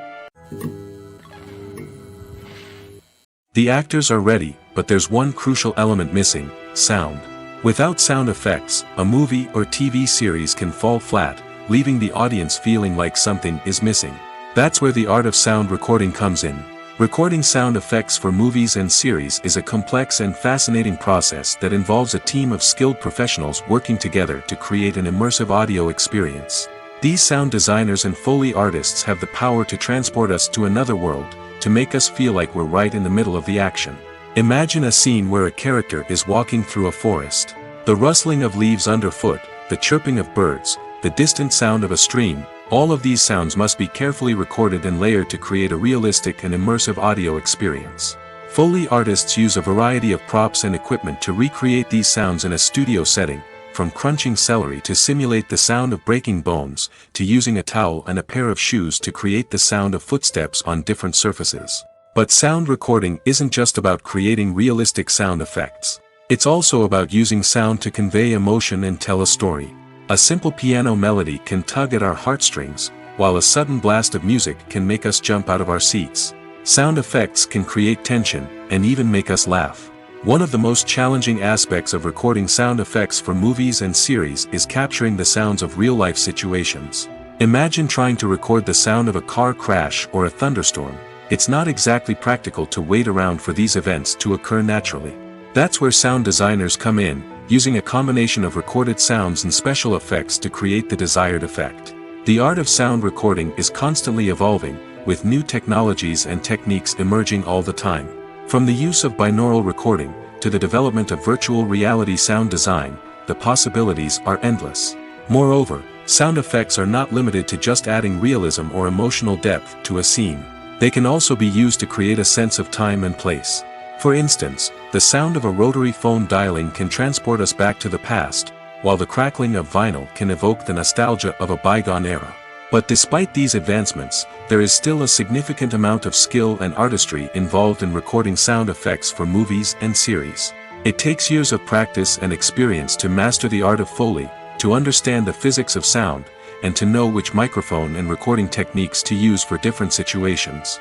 The actors are ready, but there's one crucial element missing: sound. Without sound effects, a movie or TV series can fall flat, leaving the audience feeling like something is missing. That's where the art of sound recording comes in. Recording sound effects for movies and series is a complex and fascinating process that involves a team of skilled professionals working together to create an immersive audio experience. These sound designers and Foley artists have the power to transport us to another world, to make us feel like we're right in the middle of the action. Imagine a scene where a character is walking through a forest. The rustling of leaves underfoot, the chirping of birds, the distant sound of a stream, all of these sounds must be carefully recorded and layered to create a realistic and immersive audio experience. Foley artists use a variety of props and equipment to recreate these sounds in a studio setting, from crunching celery to simulate the sound of breaking bones, to using a towel and a pair of shoes to create the sound of footsteps on different surfaces. But sound recording isn't just about creating realistic sound effects. It's also about using sound to convey emotion and tell a story. A simple piano melody can tug at our heartstrings, while a sudden blast of music can make us jump out of our seats. Sound effects can create tension, and even make us laugh. One of the most challenging aspects of recording sound effects for movies and series is capturing the sounds of real-life situations. Imagine trying to record the sound of a car crash or a thunderstorm. It's not exactly practical to wait around for these events to occur naturally. That's where sound designers come in, using a combination of recorded sounds and special effects to create the desired effect. The art of sound recording is constantly evolving, with new technologies and techniques emerging all the time. From the use of binaural recording, to the development of virtual reality sound design, the possibilities are endless. Moreover, sound effects are not limited to just adding realism or emotional depth to a scene. They can also be used to create a sense of time and place. For instance, the sound of a rotary phone dialing can transport us back to the past, while the crackling of vinyl can evoke the nostalgia of a bygone era. But despite these advancements, there is still a significant amount of skill and artistry involved in recording sound effects for movies and series. It takes years of practice and experience to master the art of Foley, to understand the physics of sound, and to know which microphone and recording techniques to use for different situations.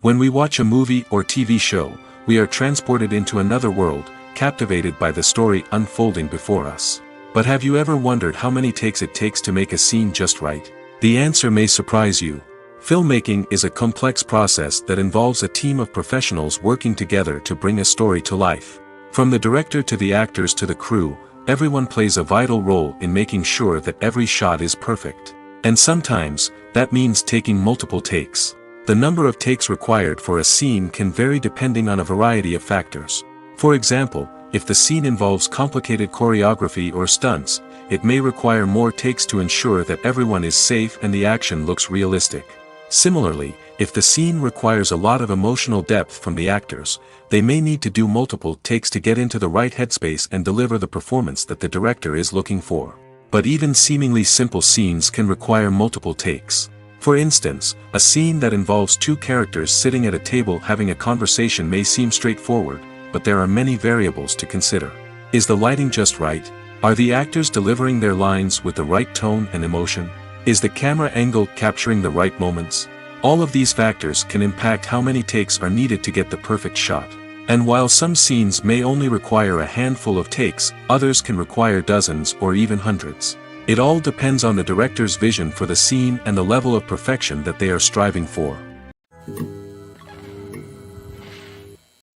When we watch a movie or TV show, we are transported into another world, captivated by the story unfolding before us. But have you ever wondered how many takes it takes to make a scene just right? The answer may surprise you. Filmmaking is a complex process that involves a team of professionals working together to bring a story to life. From the director to the actors to the crew, everyone plays a vital role in making sure that every shot is perfect. And sometimes, that means taking multiple takes. The number of takes required for a scene can vary depending on a variety of factors. For example, if the scene involves complicated choreography or stunts, it may require more takes to ensure that everyone is safe and the action looks realistic. Similarly, if the scene requires a lot of emotional depth from the actors, they may need to do multiple takes to get into the right headspace and deliver the performance that the director is looking for. But even seemingly simple scenes can require multiple takes. For instance, a scene that involves two characters sitting at a table having a conversation may seem straightforward, but there are many variables to consider. Is the lighting just right? Are the actors delivering their lines with the right tone and emotion? Is the camera angle capturing the right moments? All of these factors can impact how many takes are needed to get the perfect shot. And while some scenes may only require a handful of takes, others can require dozens or even hundreds. It all depends on the director's vision for the scene and the level of perfection that they are striving for.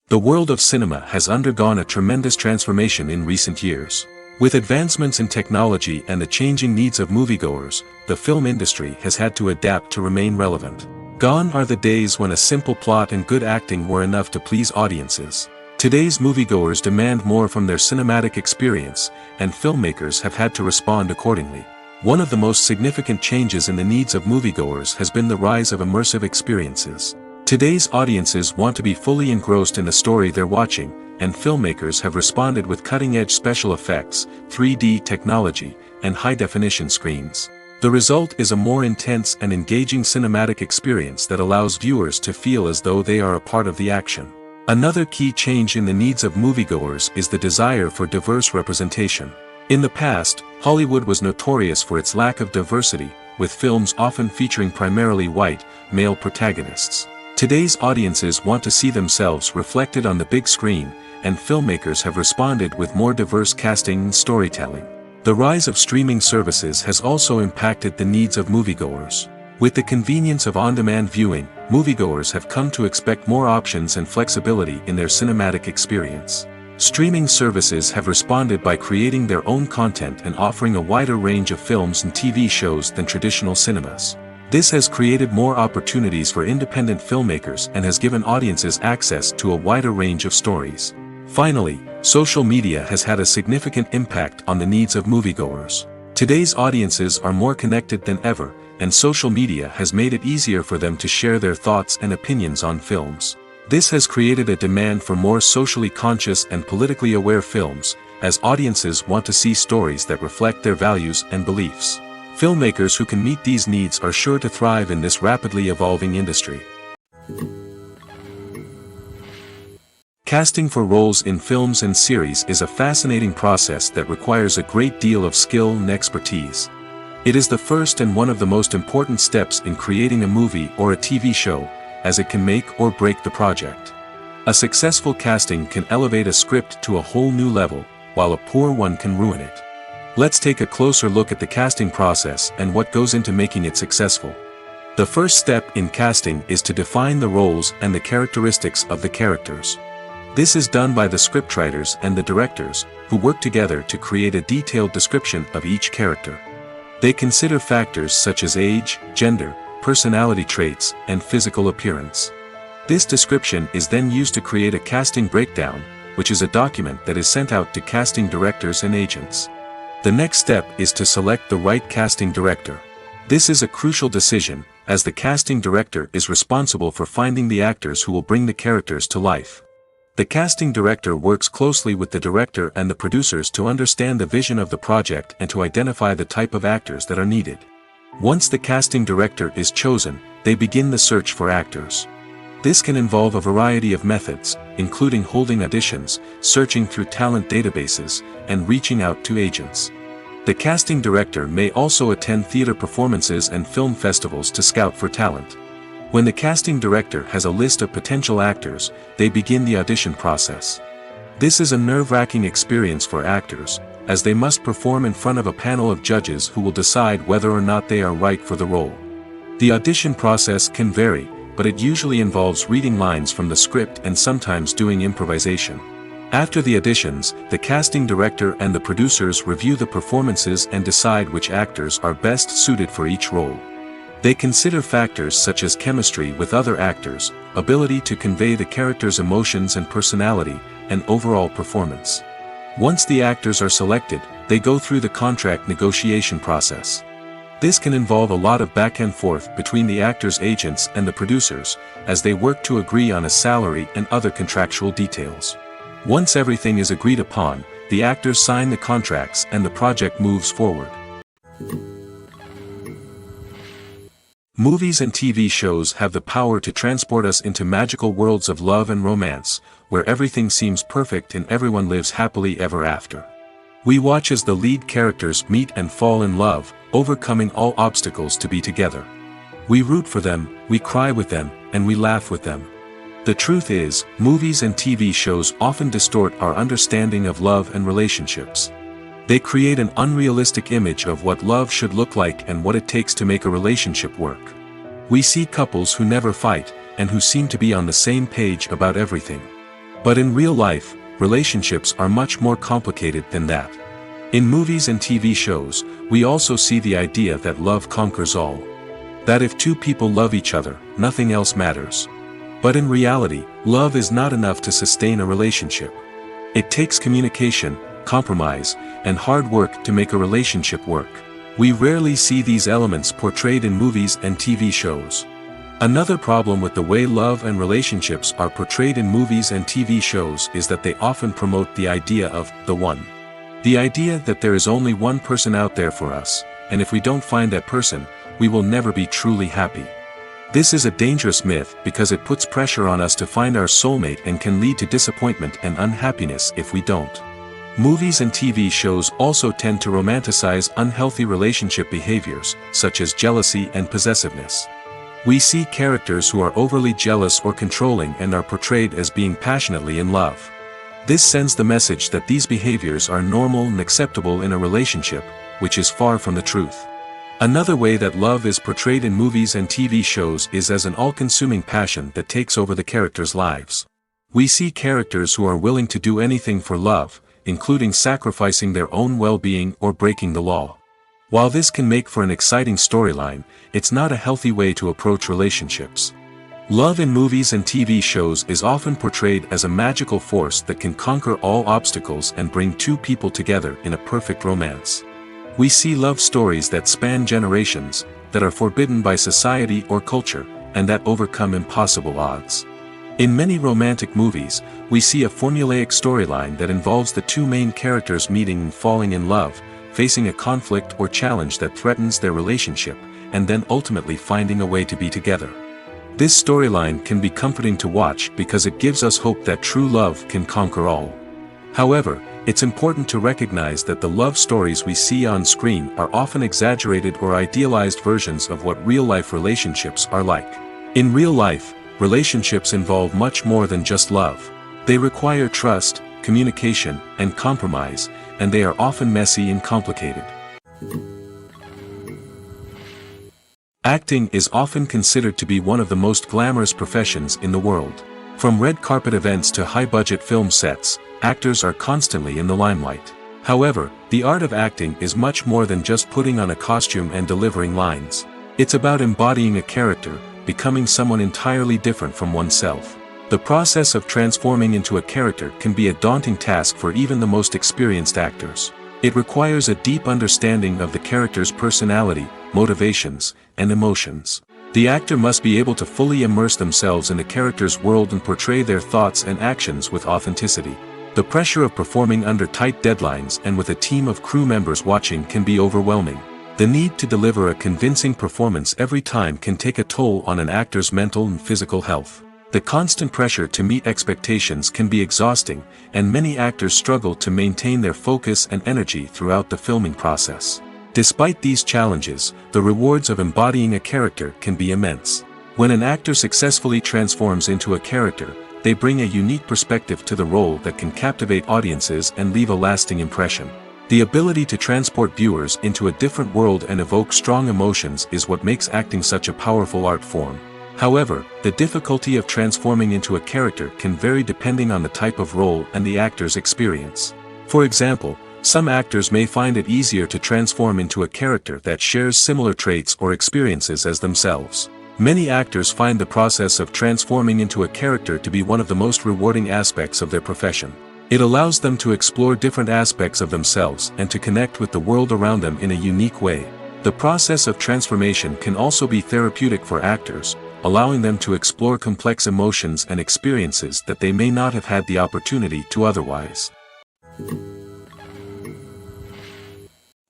The world of cinema has undergone a tremendous transformation in recent years. With advancements in technology and the changing needs of moviegoers, the film industry has had to adapt to remain relevant. Gone are the days when a simple plot and good acting were enough to please audiences. Today's moviegoers demand more from their cinematic experience, and filmmakers have had to respond accordingly. One of the most significant changes in the needs of moviegoers has been the rise of immersive experiences. Today's audiences want to be fully engrossed in the story they're watching, and filmmakers have responded with cutting-edge special effects, 3D technology, and high-definition screens. The result is a more intense and engaging cinematic experience that allows viewers to feel as though they are a part of the action. Another key change in the needs of moviegoers is the desire for diverse representation. In the past, Hollywood was notorious for its lack of diversity, with films often featuring primarily white, male protagonists. Today's audiences want to see themselves reflected on the big screen, and filmmakers have responded with more diverse casting and storytelling. The rise of streaming services has also impacted the needs of moviegoers. With the convenience of on-demand viewing, moviegoers have come to expect more options and flexibility in their cinematic experience. Streaming services have responded by creating their own content and offering a wider range of films and TV shows than traditional cinemas. This has created more opportunities for independent filmmakers and has given audiences access to a wider range of stories. Finally, social media has had a significant impact on the needs of moviegoers. Today's audiences are more connected than ever, and social media has made it easier for them to share their thoughts and opinions on films. This has created a demand for more socially conscious and politically aware films, as audiences want to see stories that reflect their values and beliefs. Filmmakers who can meet these needs are sure to thrive in this rapidly evolving industry. Casting for roles in films and series is a fascinating process that requires a great deal of skill and expertise. It is the first and one of the most important steps in creating a movie or a TV show, as it can make or break the project. A successful casting can elevate a script to a whole new level, while a poor one can ruin it. Let's take a closer look at the casting process and what goes into making it successful. The first step in casting is to define the roles and the characteristics of the characters. This is done by the scriptwriters and the directors, who work together to create a detailed description of each character. They consider factors such as age, gender, personality traits, and physical appearance. This description is then used to create a casting breakdown, which is a document that is sent out to casting directors and agents. The next step is to select the right casting director. This is a crucial decision, as the casting director is responsible for finding the actors who will bring the characters to life. The casting director works closely with the director and the producers to understand the vision of the project and to identify the type of actors that are needed. Once the casting director is chosen, they begin the search for actors. This can involve a variety of methods, including holding auditions, searching through talent databases, and reaching out to agents. The casting director may also attend theater performances and film festivals to scout for talent. When the casting director has a list of potential actors, they begin the audition process. This is a nerve-wracking experience for actors, as they must perform in front of a panel of judges who will decide whether or not they are right for the role. The audition process can vary, but it usually involves reading lines from the script and sometimes doing improvisation. After the auditions, the casting director and the producers review the performances and decide which actors are best suited for each role. They consider factors such as chemistry with other actors, ability to convey the character's emotions and personality, and overall performance. Once the actors are selected, they go through the contract negotiation process. This can involve a lot of back and forth between the actors' agents and the producers, as they work to agree on a salary and other contractual details. Once everything is agreed upon, the actors sign the contracts and the project moves forward. Movies and TV shows have the power to transport us into magical worlds of love and romance, where everything seems perfect and everyone lives happily ever after. We watch as the lead characters meet and fall in love, overcoming all obstacles to be together. We root for them, we cry with them, and we laugh with them. The truth is, movies and TV shows often distort our understanding of love and relationships. They create an unrealistic image of what love should look like and what it takes to make a relationship work. We see couples who never fight, and who seem to be on the same page about everything. But in real life, relationships are much more complicated than that. In movies and TV shows, we also see the idea that love conquers all. That if two people love each other, nothing else matters. But in reality, love is not enough to sustain a relationship. It takes communication, compromise, and hard work to make a relationship work. We rarely see these elements portrayed in movies and TV shows. Another problem with the way love and relationships are portrayed in movies and TV shows is that they often promote the idea of the one. The idea that there is only one person out there for us, and if we don't find that person, we will never be truly happy. This is a dangerous myth because it puts pressure on us to find our soulmate and can lead to disappointment and unhappiness if we don't. Movies and TV shows also tend to romanticize unhealthy relationship behaviors, such as jealousy and possessiveness. We see characters who are overly jealous or controlling and are portrayed as being passionately in love. This sends the message that these behaviors are normal and acceptable in a relationship, which is far from the truth. Another way that love is portrayed in movies and TV shows is as an all-consuming passion that takes over the characters' lives. We see characters who are willing to do anything for love, including sacrificing their own well-being or breaking the law. While this can make for an exciting storyline, it's not a healthy way to approach relationships. Love in movies and TV shows is often portrayed as a magical force that can conquer all obstacles and bring two people together in a perfect romance. We see love stories that span generations, that are forbidden by society or culture, and that overcome impossible odds. In many romantic movies, we see a formulaic storyline that involves the two main characters meeting and falling in love, facing a conflict or challenge that threatens their relationship, and then ultimately finding a way to be together. This storyline can be comforting to watch because it gives us hope that true love can conquer all. However, it's important to recognize that the love stories we see on screen are often exaggerated or idealized versions of what real-life relationships are like. In real life, relationships involve much more than just love. They require trust, communication, and compromise, and they are often messy and complicated. Acting is often considered to be one of the most glamorous professions in the world. From red carpet events to high-budget film sets, actors are constantly in the limelight. However, the art of acting is much more than just putting on a costume and delivering lines. It's about embodying a character, becoming someone entirely different from oneself. The process of transforming into a character can be a daunting task for even the most experienced actors. It requires a deep understanding of the character's personality, motivations, and emotions. The actor must be able to fully immerse themselves in the character's world and portray their thoughts and actions with authenticity. The pressure of performing under tight deadlines and with a team of crew members watching can be overwhelming. The need to deliver a convincing performance every time can take a toll on an actor's mental and physical health. The constant pressure to meet expectations can be exhausting, and many actors struggle to maintain their focus and energy throughout the filming process. Despite these challenges, the rewards of embodying a character can be immense. When an actor successfully transforms into a character, they bring a unique perspective to the role that can captivate audiences and leave a lasting impression. The ability to transport viewers into a different world and evoke strong emotions is what makes acting such a powerful art form. However, the difficulty of transforming into a character can vary depending on the type of role and the actor's experience. For example, some actors may find it easier to transform into a character that shares similar traits or experiences as themselves. Many actors find the process of transforming into a character to be one of the most rewarding aspects of their profession. It allows them to explore different aspects of themselves and to connect with the world around them in a unique way. The process of transformation can also be therapeutic for actors, allowing them to explore complex emotions and experiences that they may not have had the opportunity to otherwise.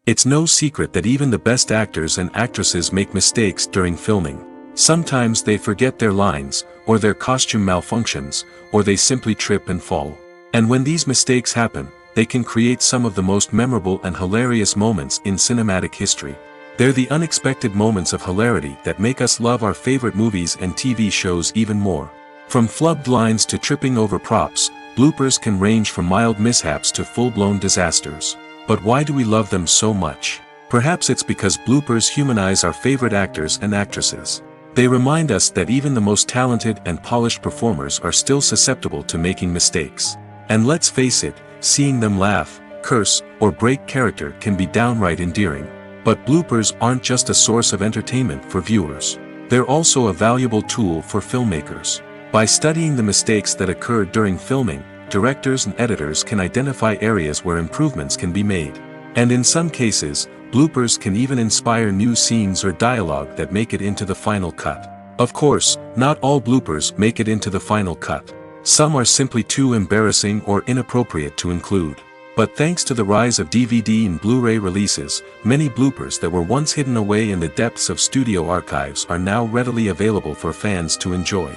It's no secret that even the best actors and actresses make mistakes during filming. Sometimes they forget their lines, or their costume malfunctions, or they simply trip and fall. And when these mistakes happen, they can create some of the most memorable and hilarious moments in cinematic history. They're the unexpected moments of hilarity that make us love our favorite movies and TV shows even more. From flubbed lines to tripping over props, bloopers can range from mild mishaps to full-blown disasters. But why do we love them so much? Perhaps it's because bloopers humanize our favorite actors and actresses. They remind us that even the most talented and polished performers are still susceptible to making mistakes. And let's face it, seeing them laugh, curse, or break character can be downright endearing. But bloopers aren't just a source of entertainment for viewers. They're also a valuable tool for filmmakers. By studying the mistakes that occurred during filming, directors and editors can identify areas where improvements can be made. And in some cases, bloopers can even inspire new scenes or dialogue that make it into the final cut. Of course, not all bloopers make it into the final cut. Some are simply too embarrassing or inappropriate to include. But thanks to the rise of DVD and Blu-ray releases, many bloopers that were once hidden away in the depths of studio archives are now readily available for fans to enjoy.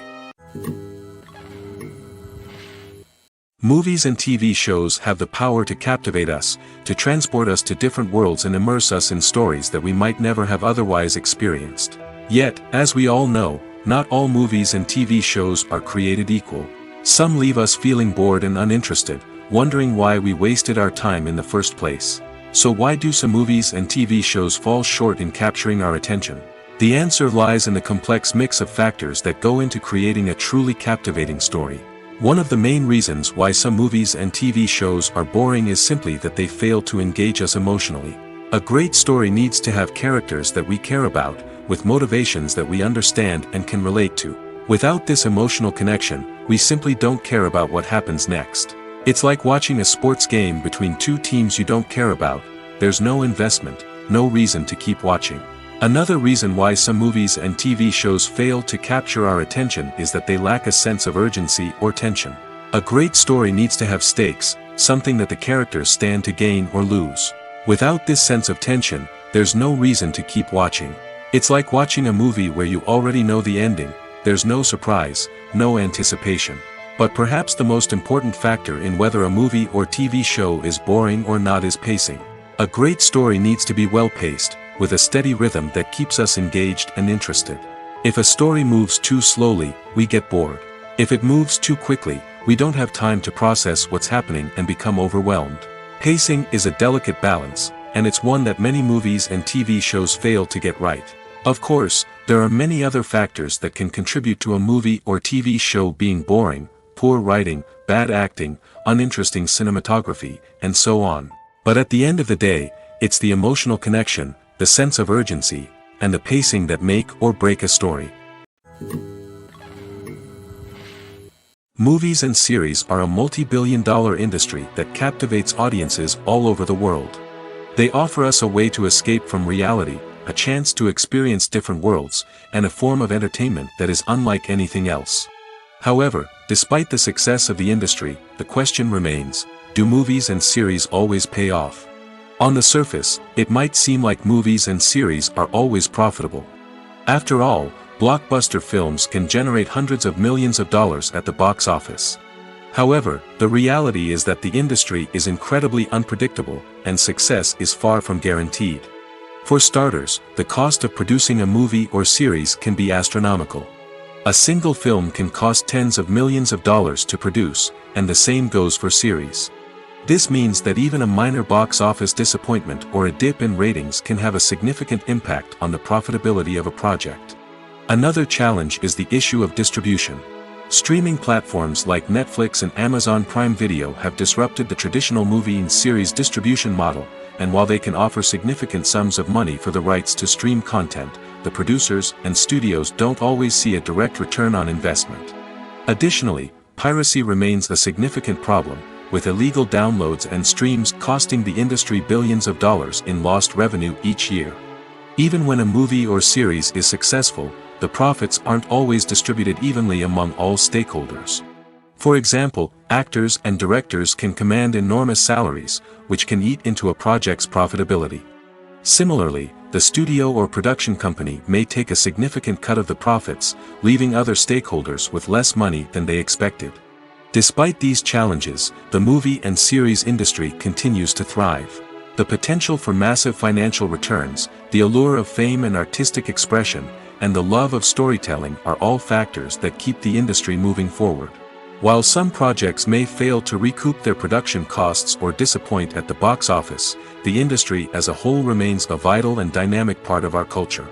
Movies and TV shows have the power to captivate us, to transport us to different worlds and immerse us in stories that we might never have otherwise experienced. Yet, as we all know, not all movies and TV shows are created equal. Some leave us feeling bored and uninterested, wondering why we wasted our time in the first place. So why do some movies and TV shows fall short in capturing our attention? The answer lies in the complex mix of factors that go into creating a truly captivating story. One of the main reasons why some movies and TV shows are boring is simply that they fail to engage us emotionally. A great story needs to have characters that we care about, with motivations that we understand and can relate to. Without this emotional connection, we simply don't care about what happens next. It's like watching a sports game between two teams you don't care about. There's no investment, no reason to keep watching. Another reason why some movies and TV shows fail to capture our attention is that they lack a sense of urgency or tension. A great story needs to have stakes, something that the characters stand to gain or lose. Without this sense of tension, there's no reason to keep watching. It's like watching a movie where you already know the ending, there's no surprise, no anticipation. But perhaps the most important factor in whether a movie or TV show is boring or not is pacing. A great story needs to be well-paced, with a steady rhythm that keeps us engaged and interested. If a story moves too slowly, we get bored. If it moves too quickly, we don't have time to process what's happening and become overwhelmed. Pacing is a delicate balance, and it's one that many movies and TV shows fail to get right. Of course, there are many other factors that can contribute to a movie or TV show being boring: poor writing, bad acting, uninteresting cinematography, and so on. But at the end of the day, it's the emotional connection, the sense of urgency, and the pacing that make or break a story. Movies and series are a multi-billion-dollar industry that captivates audiences all over the world. They offer us a way to escape from reality, a chance to experience different worlds, and a form of entertainment that is unlike anything else. However, despite the success of the industry, the question remains, do movies and series always pay off? On the surface, it might seem like movies and series are always profitable. After all, blockbuster films can generate hundreds of millions of dollars at the box office. However, the reality is that the industry is incredibly unpredictable, and success is far from guaranteed. For starters, the cost of producing a movie or series can be astronomical. A single film can cost tens of millions of dollars to produce, and the same goes for series. This means that even a minor box office disappointment or a dip in ratings can have a significant impact on the profitability of a project. Another challenge is the issue of distribution. Streaming platforms like Netflix and Amazon Prime Video have disrupted the traditional movie and series distribution model, and while they can offer significant sums of money for the rights to stream content, the producers and studios don't always see a direct return on investment. Additionally, piracy remains a significant problem, with illegal downloads and streams costing the industry billions of dollars in lost revenue each year. Even when a movie or series is successful, the profits aren't always distributed evenly among all stakeholders. For example, actors and directors can command enormous salaries, which can eat into a project's profitability. Similarly, the studio or production company may take a significant cut of the profits, leaving other stakeholders with less money than they expected. Despite these challenges, the movie and series industry continues to thrive. The potential for massive financial returns, the allure of fame and artistic expression, and the love of storytelling are all factors that keep the industry moving forward. While some projects may fail to recoup their production costs or disappoint at the box office, the industry as a whole remains a vital and dynamic part of our culture.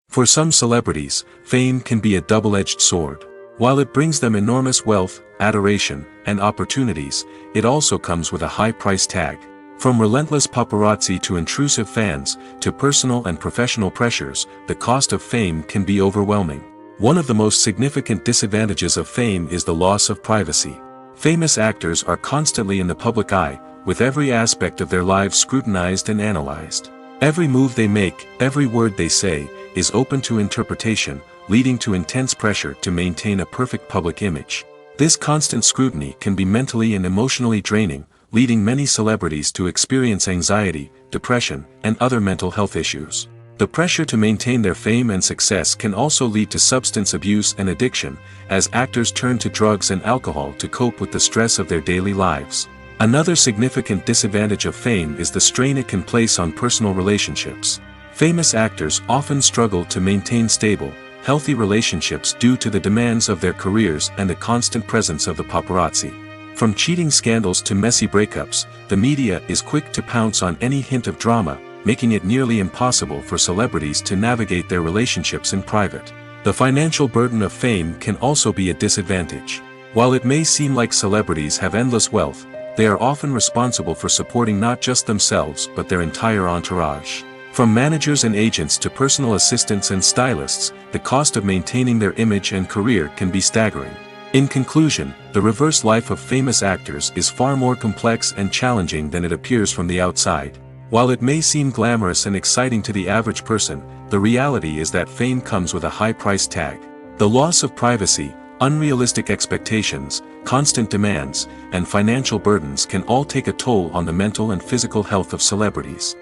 For some celebrities, fame can be a double-edged sword. While it brings them enormous wealth, adoration, and opportunities, it also comes with a high price tag. From relentless paparazzi to intrusive fans, to personal and professional pressures, the cost of fame can be overwhelming. One of the most significant disadvantages of fame is the loss of privacy. Famous actors are constantly in the public eye, with every aspect of their lives scrutinized and analyzed. Every move they make, every word they say, is open to interpretation, leading to intense pressure to maintain a perfect public image. This constant scrutiny can be mentally and emotionally draining, leading many celebrities to experience anxiety, depression, and other mental health issues. The pressure to maintain their fame and success can also lead to substance abuse and addiction, as actors turn to drugs and alcohol to cope with the stress of their daily lives. Another significant disadvantage of fame is the strain it can place on personal relationships. Famous actors often struggle to maintain stable, healthy relationships due to the demands of their careers and the constant presence of the paparazzi. From cheating scandals to messy breakups, the media is quick to pounce on any hint of drama, making it nearly impossible for celebrities to navigate their relationships in private. The financial burden of fame can also be a disadvantage. While it may seem like celebrities have endless wealth, they are often responsible for supporting not just themselves but their entire entourage. From managers and agents to personal assistants and stylists, the cost of maintaining their image and career can be staggering. In conclusion, the reverse life of famous actors is far more complex and challenging than it appears from the outside. While it may seem glamorous and exciting to the average person, the reality is that fame comes with a high price tag. The loss of privacy, unrealistic expectations, constant demands, and financial burdens can all take a toll on the mental and physical health of celebrities.